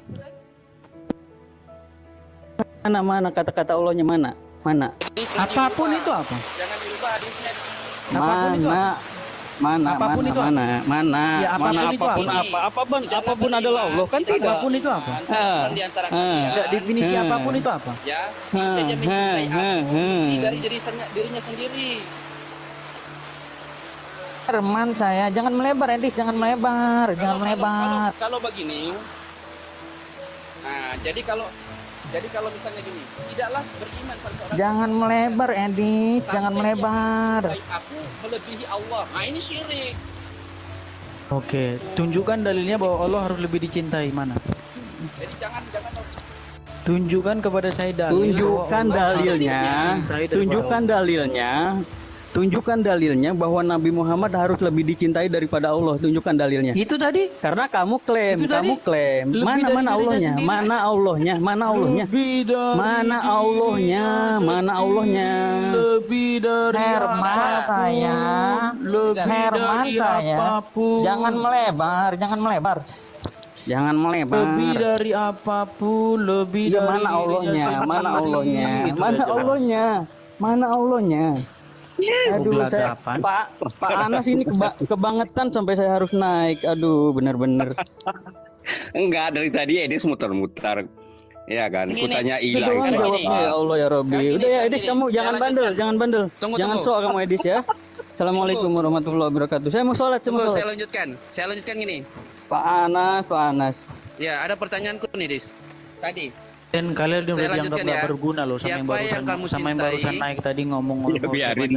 Mana kata-kata Allahnya mana?
Apapun itu apa?
Jangan dirubah hadisnya.
Apapun itu apa? Apapun itu apa? Ya,
Apapun adalah Allah kan tidak.
Apapun itu apa?
Di antara kalian.
Enggak, definisi apapun itu apa?
Ya, si dia mencintai aku dari dirinya sendiri.
Herman saya, jangan melebar Edis, jangan melebar.
Kalau begini, nah jadi kalau misalnya gini, tidaklah beriman salah seorang.
Jangan melebar Edis, jangan
sampai
melebar.
dia mencintai aku melebihi Allah. Nah ini syirik.
Oke, tunjukkan dalilnya bahwa Allah harus lebih dicintai. Mana?
Jadi jangan
Tunjukkan kepada saya dalil.
Tunjukkan dalilnya bahwa Nabi Muhammad harus lebih dicintai daripada Allah. Tunjukkan dalilnya.
Itu tadi.
Karena kamu klaim.
Lebih
Mana
dari
Allahnya?
dirinya sendiri.
Mana Allahnya?
Lebih dari
Mana Allahnya? Mana Allahnya?
Lebih dari
Herman saya. Herman saya. Jangan melebar.
Lebih dari apapun, lebih
Ya,
dari
mana Allahnya?
dirinya
Mana
sendiri.
Allahnya?
Itu
Mana
udah jelas.
Allahnya? Mana Allahnya? Aduh,
Gelagapan.
Pak Anas ini kebangetan sampai saya harus naik. Aduh, bener-bener.
Enggak, dari tadi Edis muter-muter. Ya kan,
Ini,
kutanya
Itu
hilang.
doang jawabnya ya Allah ya Robbi.
Kayak gini,
Udah ya
kayak
Edis,
gini.
kamu jangan
Saya
bandel,
lanjutkan.
jangan bandel.
Tunggu.
Jangan sok kamu Edis ya. Assalamualaikum warahmatullahi wabarakatuh. Saya mau sholat,
Tunggu, saya lanjutkan gini.
Pak Anas.
Ya, ada pertanyaanku nih, Dis. Tadi.
Dan kalian udah
Saya
dianggap
lanjutkan
nggak
ya.
berguna loh
Siapa yang kamu
sama yang
cintai?
barusan naik tadi ngomong
Ya, biarin.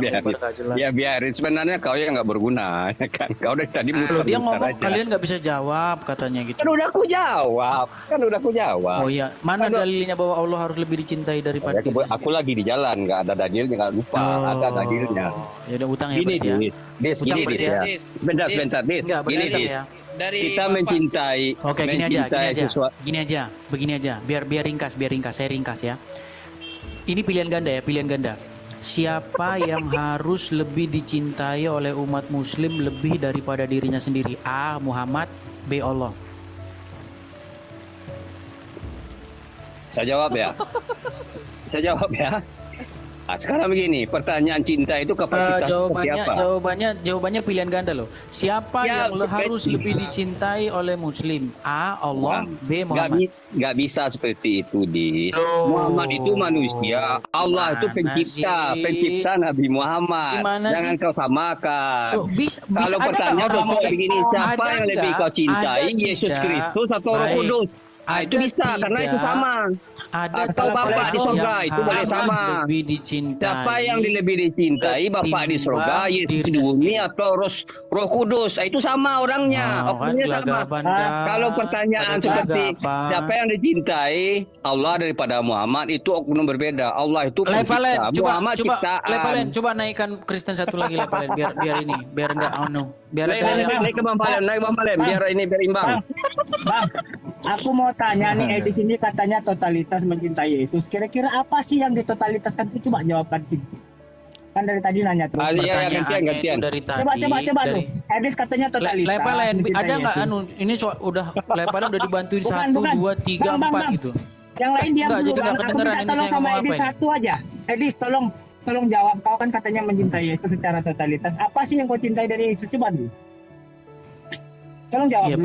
Ya biarin. Sebenarnya kau yang nggak berguna, ya kan? Kau dari tadi
Kalau dia
muter-muter
ngomong
aja.
kalian nggak bisa jawab katanya gitu.
Kan udah aku jawab.
Oh iya, mana dalilnya bahwa Allah harus lebih dicintai daripada
Ya, aku lagi di jalan, nggak ada dalilnya, nggak lupa. Ada dalilnya.
Ya udah utang ya
Gini,
berarti ya.
Des,
Utang
gini,
berarti
Des,
ya.
ya. Bentar, Des.
Enggak,
Gini,
berarti
Des.
ya.
Dari
Kita
Bapak.
mencintai,
Oke, gini aja. Begini aja. Biar ringkas. Saya ringkas ya. Ini pilihan ganda. Siapa yang harus lebih dicintai oleh umat muslim lebih daripada dirinya sendiri? A. Muhammad, B. Allah.
Saya jawab ya. Nah, sekarang begini, pertanyaan cinta itu kapasitas seperti apa?
Jawabannya pilihan ganda loh. Siapa
Ya,
yang harus lebih dicintai oleh muslim? A. Allah, B. Muhammad.
Nggak bisa seperti itu, Dis. Muhammad itu manusia, Allah itu pencipta Nabi Muhammad.
Gimana
Jangan
sih?
kau samakan.
ada
Kalau pertanyaan
nggak orang
pokok begini, siapa
ada
yang lebih
nggak?
kau cintai,
Ada
Yesus
tidak?
Kristus atau Roh
Baik.
Kudus? Nah, itu
Ada
bisa, karena itu
tidak?
sama.
Ada
Atau Bapak di surga, itu boleh sama.
Lebih dicintai.
Siapa yang lebih dicintai, Bapak di surga, Yesus di bumi, atau Roh Kudus? Nah, itu sama orangnya.
Oh, kan
Oknumnya sama.
gelagapan, kan?
Kalau pertanyaan
Ada
seperti
gelagapan.
siapa yang dicintai, Allah daripada Muhammad, itu oknum berbeda. Allah itu
Lepalen,
pencipta, Muhammad ciptaan.
Lepalen, coba naikkan Kristen satu lagi Lepalen, biar enggak biar
Naik ke Bang Palem, biar ini biar imbang.
Aku mau tanya nih, di sini katanya totalitas mencintai Yesus. Kira-kira apa sih yang ditotalitaskan itu? Coba jawabkan sih. Kan dari tadi nanya terus.
Pertanyaannya itu dari tadi.
Coba tuh. Edis katanya totalitas.
Lepalen, ada nggak ini udah Lepalen udah dibantuin 1, 2, 3, 4 gitu.
Yang lain diam dulu.
Jadi nggak kedengeran ini saya ngomong apa ini.
Satu aja. Edis tolong jawab. Kau kan katanya mencintai Yesus secara totalitas. Apa sih yang kau cintai dari Yesus? Coba dulu. Tolong jawab.
Iya,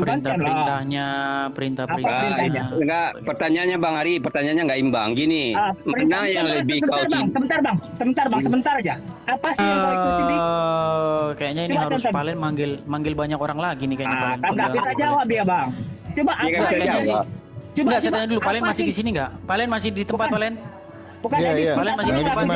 perintahnya.
Enggak, pertanyaannya Bang Ari, pertanyaannya nggak imbang. Gini, mana yang lebih kau cintai?
Sebentar aja. Apa sih yang kau ikutin?
Kayaknya ini harus Palen manggil banyak orang lagi nih kayaknya Palen.
Nggak bisa jawab dia, Bang. Coba apa
sih? Enggak, saya tanya dulu, Palen masih di sini nggak? Palen masih di tempat Palen?
Bukan,
Palen masih di tempat.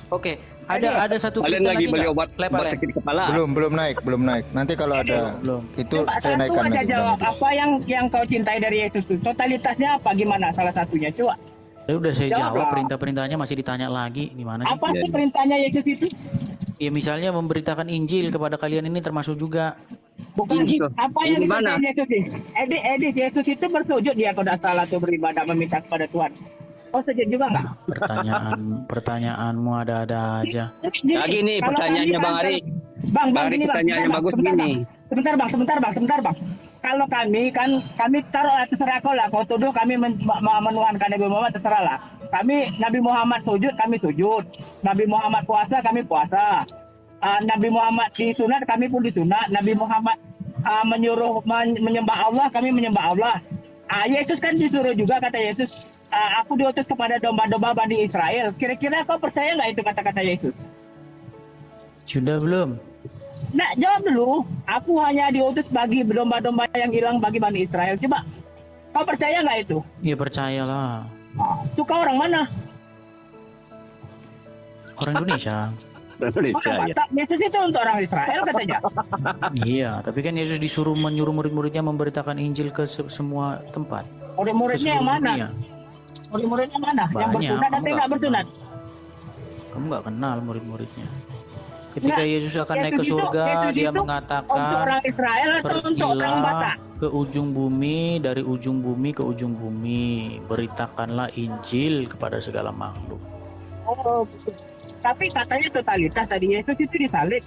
Oke. Ada satu
Kalian lagi beli obat sakit kepala.
Belum naik. Nanti kalau ada itu saya naikkan.
Coba jawab apa yang kau cintai dari Yesus itu. Totalitasnya apa, gimana salah satunya? Coba.
Udah saya jawab, perintah-perintahnya masih ditanya lagi. Gimana sih?
Apa sih perintahnya Yesus itu?
Ya misalnya memberitakan Injil kepada kalian ini termasuk juga.
Bukan Injil. Apa yang disampaikan Yesus ini? Edis, Yesus itu bersujud dia kalau tidak salah tuh beribadah meminta kepada Tuhan. Oh, sujud juga nggak?
Pertanyaanmu ada-ada aja.
Lagi nih pertanyaannya Bang Ari.
Bang
Ari pertanyaannya bagus gini.
Sebentar bang. Kalau kami taruh terserah kau lah. Kau tuduh kami menuhankan Nabi Muhammad, terserah lah. Nabi Muhammad sujud, kami sujud. Nabi Muhammad puasa, kami puasa. Nabi Muhammad disunat, kami pun disunat. Nabi Muhammad menyuruh menyembah Allah, kami menyembah Allah. Yesus kan disuruh juga, kata Yesus. Aku diutus kepada domba-domba Bani Israel. Kira-kira kau percaya nggak itu kata-kata Yesus?
Sudah belum?
Nah, jawab dulu. Aku hanya diutus bagi domba-domba yang hilang bagi Bani Israel. Coba, kau percaya nggak itu?
Iya, percayalah.
Itu kau orang mana?
Orang Indonesia.
Yesus itu untuk orang Israel katanya.
Iya, tapi kan Yesus menyuruh murid-muridnya memberitakan Injil ke semua tempat.
Murid-muridnya yang mana? Murid-muridnya mana? Yang bersunat atau nggak bersunat?
Kamu nggak kenal murid-muridnya. Ketika Yesus akan naik ke surga, dia mengatakan, pergilah ke ujung bumi, dari ujung bumi ke ujung bumi, beritakanlah Injil kepada segala makhluk.
Oh, tapi katanya totalitas tadi Yesus itu disalib.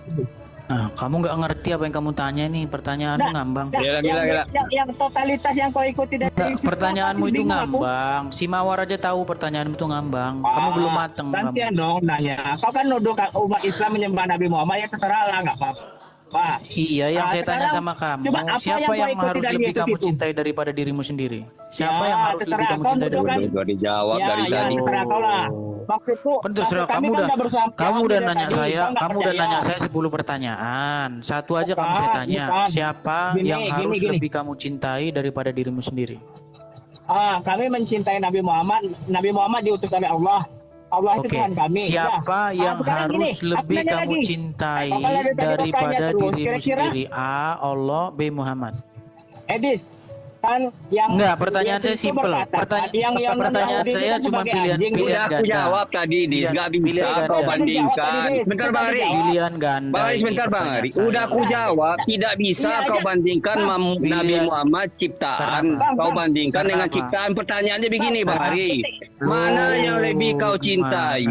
Nah, kamu nggak ngerti apa yang kamu tanya nih, pertanyaanmu ngambang.
Gila.
Yang totalitas yang kau ikuti dari Yesus.
Pertanyaanmu itu ngambang. Si Mawar aja tahu pertanyaanmu itu ngambang. Kamu belum mateng.
Gantian dong nanya. Kau kan nuduh umat Islam menyembah Nabi Muhammad, ya terserah lah, nggak apa-apa.
Iya, yang saya tanya sama kamu, siapa yang harus lebih kamu cintai daripada dirimu sendiri? Siapa yang harus lebih kamu cintai daripada dirimu?
Udah dijawab dari tadi.
Kan terserah kamu udah nanya saya 10 pertanyaan. Satu aja kamu saya tanya, siapa yang harus lebih kamu cintai daripada dirimu sendiri?
Kami mencintai Nabi Muhammad. Nabi Muhammad diutus oleh Allah. Allah itu Tuhan kami.
Siapa yang harus lebih kamu cintai daripada dirimu sendiri? A. Allah, B. Muhammad.
Edis, kan yang
enggak, pertanyaan saya simpel. Pertanyaan saya cuma pilihan ganda.
Aku jawab tadi, Dis, enggak bisa kau bandingkan. Bentar Bang Ari.
Pilihan ganda.
Bentar Bang Ari. Udah aku jawab, tidak bisa kau bandingkan Nabi Muhammad ciptaan. Kau bandingkan dengan ciptaan. Pertanyaannya begini Bang Ari. Mana yang lebih kau cintai?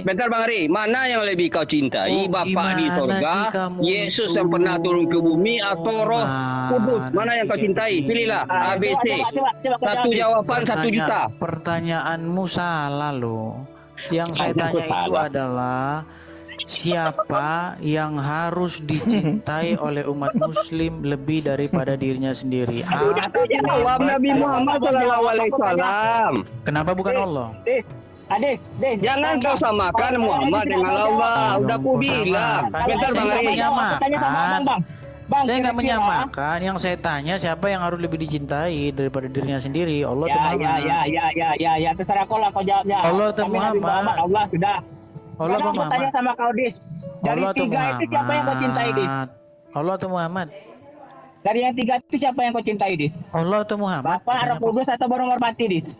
Bentar Bang Ari, mana yang lebih kau cintai? Bapa di surga, Yesus yang pernah turun ke bumi, atau Roh Kudus? Mana yang kau cintai? Pilihlah ABC. Satu jawaban 1 juta.
Pertanyaanmu salah loh. Yang saya tanya itu adalah siapa yang harus dicintai oleh umat muslim lebih daripada dirinya sendiri?
Sudah jawab Nabi Muhammad SAW.
Kenapa bukan Allah?
Des,
jangan kau samakan Muhammad dengan Allah. Udah aku bilang. Bentar Bang Ari.
Saya nggak menyamakan. Yang saya tanya siapa yang harus lebih dicintai daripada dirinya sendiri? Allah atau Muhammad?
Ya, terserah kau lah kau jawabnya.
Allah atau Muhammad?
Allah sudah.
Allah atau Muhammad?
Tanya sama kau, Dis. Dari
Allah
3 itu siapa yang kau cintai, Dis?
Allah atau Muhammad?
Dari yang 3 itu siapa yang kau cintai, Dis?
Allah atau Muhammad?
Bapak, Roh Kudus atau Baru Merpati, Dis?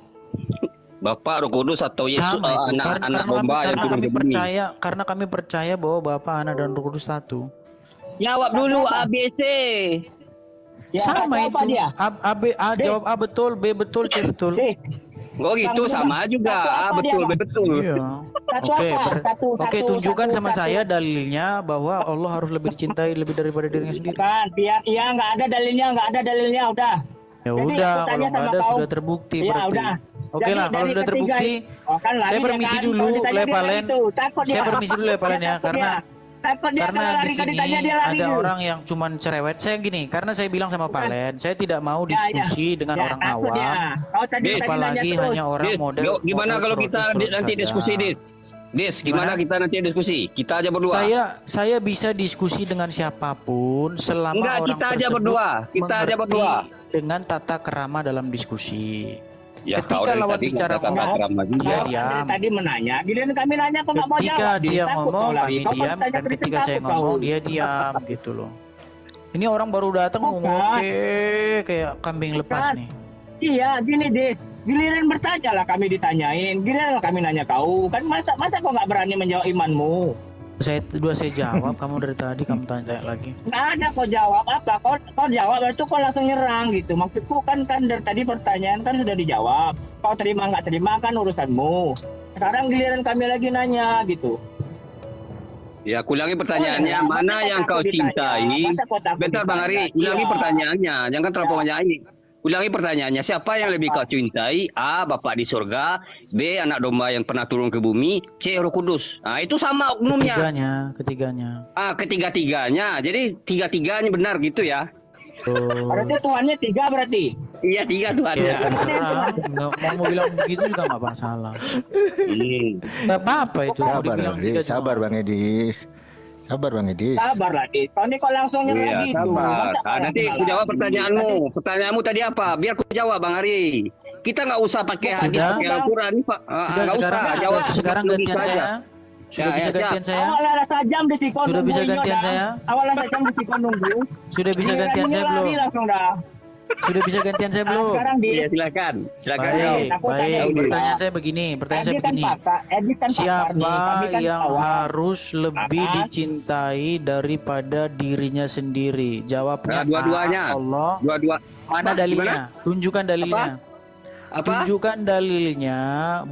Bapak, Roh Kudus atau Yesus, anak domba yang turun ke bumi?
Karena kami percaya bahwa Bapak, Anak dan Roh Kudus satu.
Jawab dulu ABC.
Ya,
sama
apa
itu.
dia?
A jawab A betul, B betul, C betul.
Oh gitu, sama juga. Betul, betul.
Iya. Oke, tunjukkan sama saya dalilnya bahwa Allah harus lebih dicintai lebih daripada dirinya sendiri.
Kan, biar iya nggak ada dalilnya, udah.
Ya
Jadi,
udah,
aku
kalau
tanya
nggak
sama
ada
kau.
sudah terbukti
Iya,
berarti.
udah.
Oke lah, kalau sudah terbukti, saya permisi dulu, Lepalen. Saya permisi dulu, Lepalen ya, karena di sini ada orang yang cuman cerewet. Saya gini, karena saya bilang sama Palen, saya tidak mau diskusi dengan orang awam, apalagi hanya orang model.
Gimana kalau kita nanti diskusi, Dis, gimana kita nanti diskusi? Kita aja berdua.
Saya bisa diskusi dengan siapapun selama orang
kita aja
tersebut
berdua
dengan tata kerama dalam diskusi.
Ya,
ketika lawan bicara ngomong, dia diam.
Tadi menanya, giliran kami nanya kok nggak mau jawab.
Ketika dia ngomong, kami diam, dan ketika saya ngomong, dia diam, gitu loh. Ini orang baru datang ngomong kayak kambing lepas nih.
Iya, gini deh. Giliran bertanya lah kami ditanyain, giliran kami nanya kau. Kan masa kok nggak berani menjawab imanmu?
Saya jawab, kamu dari tadi kamu tanya lagi.
Nggak ada kau jawab apa, kau jawab itu kau langsung nyerang gitu. Maksudku kan dari tadi pertanyaan kan sudah dijawab. Kau terima nggak terima kan urusanmu. Sekarang giliran kami lagi nanya gitu.
Ya, ulangi pertanyaannya, mana yang kau cintai? Bentar Bang Ari, ulangi pertanyaannya, jangan terlalu banyak ini. Ulangi pertanyaannya, siapa yang lebih kau cintai? A, Bapak di surga. B, anak domba yang pernah turun ke bumi. C, Roh Kudus. Nah, itu sama oknumnya.
Ketiganya.
Ketiga-tiganya. Jadi tiga-tiganya benar gitu ya.
Berarti Tuhannya 3 berarti?
Iya, 3 Tuhannya.
Ya, mau bilang begitu juga nggak masalah. Nggak apa-apa itu.
Sabar Bang Edis. Sabar Bang Edis.
Sabar lah, Dis. Kau ini kok langsung nyerah gitu.
Nanti aku jawab pertanyaanmu. Pertanyaanmu tadi apa? Biar aku jawab Bang Ari. Kita nggak usah pakai hadis, pakai Al-Quran, Pak. Nggak usah. Jawab
sekarang gantian saya. Sudah bisa gantian saya.
Awalnya sajam di Sikon.
Sudah bisa gantian saya.
Awalnya sajam di Sikon nunggu.
Sudah bisa gantian saya belum? Sudah bisa gantian saya belum?
Iya, silakan.
Baik. Pertanyaan saya begini. Siapa yang harus lebih dicintai daripada dirinya sendiri? Jawabnya
dua-duanya.
Allah.
Dua-dua.
Mana dalilnya? Tunjukkan dalilnya. Tunjukkan dalilnya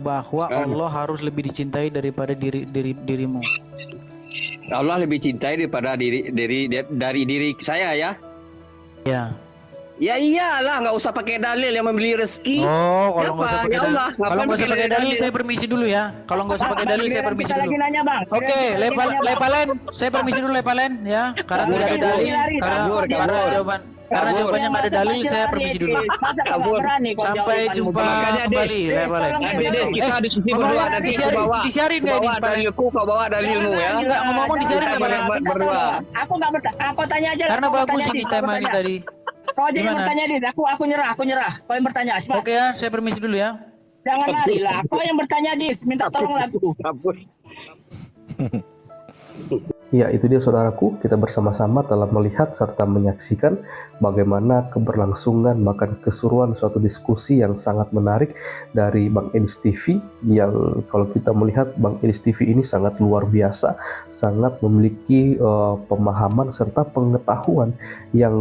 bahwa Allah harus lebih dicintai daripada dirimu.
Allah lebih cintai daripada dari diri saya ya?
Ya.
Ya iyalah, nggak usah pakai dalil yang membeli rezeki.
Oh, kalau nggak usah pakai dalil, pakai dalil, saya permisi dulu ya. Kalau nggak usah pakai dalil, saya permisi dulu. Oke, Lepalen, saya permisi dulu Lepalen ya. Karena tidak ada dalil, karena jawabannya nggak ada dalil, saya permisi dulu. Sampai jumpa kembali, Lepalen.
Kita diskusi berdua nanti
disiarin nggak ini?
Dalilku, kau bawa dalilmu ya.
Enggak ngomong disiarin nggak Palen?
Berdua.
Aku tanya aja.
Karena bagus ini tema ini tadi.
Kau aja yang bertanya, Dis. Aku nyerah. Kau yang bertanya.
Oke ya, saya permisi dulu ya.
Jangan lari lah. Kau yang bertanya, Dis. Minta tolong aku.
Ya, itu dia saudaraku, kita bersama-sama telah melihat serta menyaksikan bagaimana keberlangsungan bahkan keseruan suatu diskusi yang sangat menarik dari Bang Edis TV, yang kalau kita melihat Bang Edis TV ini sangat luar biasa, sangat memiliki pemahaman serta pengetahuan yang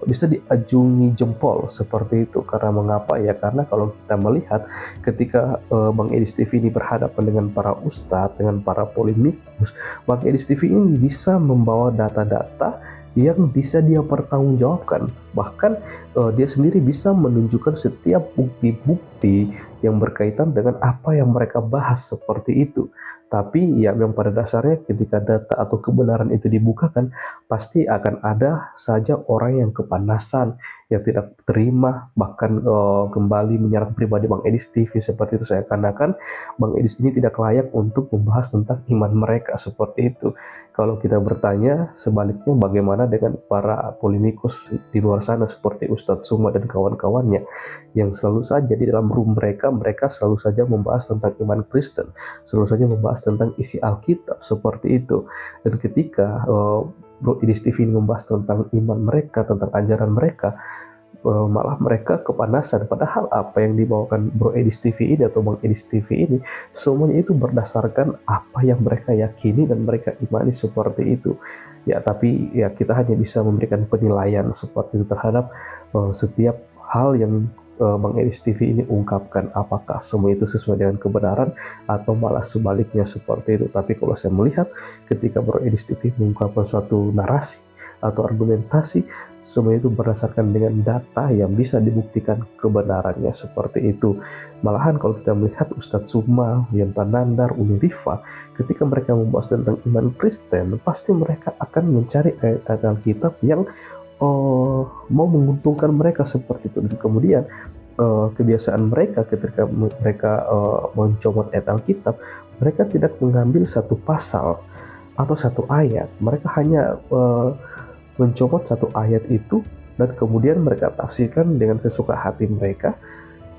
bisa diajungi jempol seperti itu. Karena mengapa ya? Karena kalau kita melihat ketika Bang Edis TV ini berhadapan dengan para ustadz, dengan para polemikus, Bang Edis TV ini bisa membawa data-data yang bisa dia pertanggungjawabkan. Bahkan dia sendiri bisa menunjukkan setiap bukti-bukti yang berkaitan dengan apa yang mereka bahas seperti itu. Tapi ya memang pada dasarnya ketika data atau kebenaran itu dibukakan, pasti akan ada saja orang yang kepanasan, yang tidak terima, bahkan kembali menyerang pribadi Bang Edis TV seperti itu. Saya katakan Bang Edis ini tidak layak untuk membahas tentang iman mereka seperti itu. Kalau kita bertanya sebaliknya, bagaimana dengan para polemikus di luar sana seperti Ustadz Suma dan kawan-kawannya yang selalu saja di dalam room mereka selalu saja membahas tentang iman Kristen, selalu saja membahas tentang isi Alkitab seperti itu. Dan ketika Bro Edis TV ini membahas tentang iman mereka, tentang ajaran mereka, malah mereka kepanasan. Padahal apa yang dibawakan Bro Edis TV ini atau Bang Edis TV ini semuanya itu berdasarkan apa yang mereka yakini dan mereka imani seperti itu. Ya, tapi ya kita hanya bisa memberikan penilaian seperti itu terhadap setiap hal yang Bang Edis TV ini ungkapkan, apakah semua itu sesuai dengan kebenaran atau malah sebaliknya seperti itu. Tapi kalau saya melihat ketika Bro Edis TV mengungkapkan suatu narasi atau argumentasi, semua itu berdasarkan dengan data yang bisa dibuktikan kebenarannya seperti itu. Malahan kalau kita melihat Ustadz Suma, Yontan Nandar, Uni Rifa, ketika mereka membahas tentang iman Kristen, pasti mereka akan mencari ayat Alkitab yang mau menguntungkan mereka seperti itu. Dan kemudian kebiasaan mereka ketika mereka mencomot ayat Alkitab, mereka tidak mengambil satu pasal atau satu ayat, mereka hanya mencomot satu ayat itu dan kemudian mereka tafsirkan dengan sesuka hati mereka,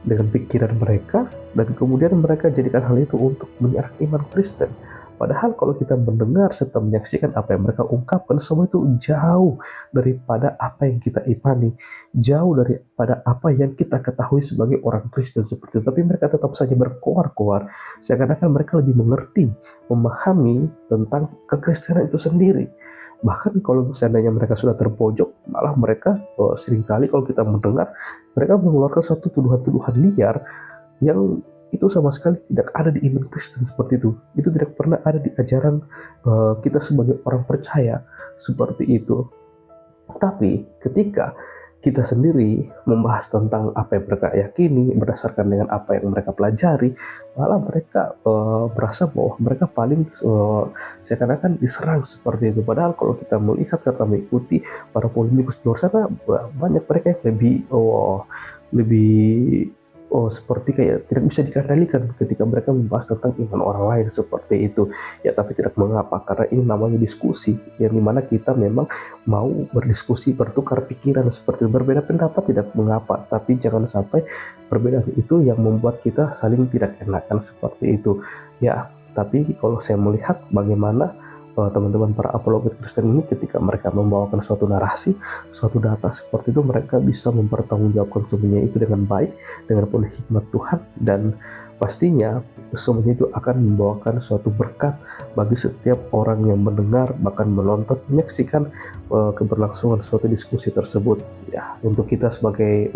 dengan pikiran mereka, dan kemudian mereka jadikan hal itu untuk menyerang iman Kristen. Padahal kalau kita mendengar serta menyaksikan apa yang mereka ungkapkan, semua itu jauh daripada apa yang kita imani, jauh daripada apa yang kita ketahui sebagai orang Kristen seperti itu. Tapi mereka tetap saja berkoar-koar, seakan-akan mereka lebih mengerti, memahami tentang kekristenan itu sendiri. Bahkan kalau seandainya mereka sudah terpojok, malah mereka seringkali kalau kita mendengar, mereka mengeluarkan satu tuduhan-tuduhan liar yang itu sama sekali tidak ada di iman Kristen seperti itu. Itu tidak pernah ada di ajaran kita sebagai orang percaya seperti itu. Tapi ketika kita sendiri membahas tentang apa yang mereka yakini berdasarkan dengan apa yang mereka pelajari, malah mereka merasa bahwa mereka paling seakan-akan diserang seperti itu. Padahal kalau kita melihat serta mengikuti para polemikus di luar sana, banyak mereka yang lebih seperti kayak tidak bisa dikendalikan ketika mereka membahas tentang iman orang lain seperti itu. Ya, tapi tidak mengapa, karena ini namanya diskusi, yang dimana kita memang mau berdiskusi, bertukar pikiran seperti itu. Berbeda pendapat tidak mengapa, tapi jangan sampai perbedaan itu yang membuat kita saling tidak enakan seperti itu. Ya, tapi kalau saya melihat bagaimana teman-teman para apologet Kristen ini ketika mereka membawakan suatu narasi, suatu data seperti itu, mereka bisa mempertanggungjawabkan semuanya itu dengan baik, dengan penuh hikmat Tuhan, dan pastinya semuanya itu akan membawakan suatu berkat bagi setiap orang yang mendengar, bahkan menonton, menyaksikan keberlangsungan suatu diskusi tersebut. Ya, untuk kita sebagai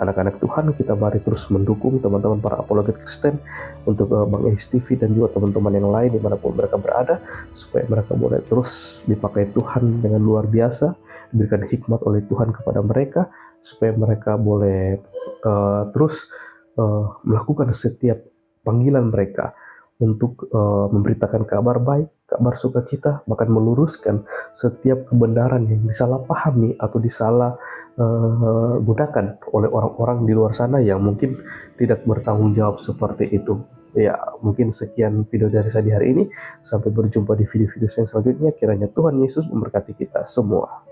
anak-anak Tuhan, kita mari terus mendukung teman-teman para apologet Kristen, untuk Bang Edis TV dan juga teman-teman yang lain dimanapun mereka berada, supaya mereka boleh terus dipakai Tuhan dengan luar biasa, diberikan hikmat oleh Tuhan kepada mereka, supaya mereka boleh terus melakukan setiap panggilan mereka untuk memberitakan kabar baik, kabar sukacita, bahkan meluruskan setiap kebenaran yang disalahpahami atau disalah gunakan oleh orang-orang di luar sana yang mungkin tidak bertanggung jawab seperti itu. Ya, mungkin sekian video dari saya di hari ini. Sampai berjumpa di video-video selanjutnya. Kiranya Tuhan Yesus memberkati kita semua.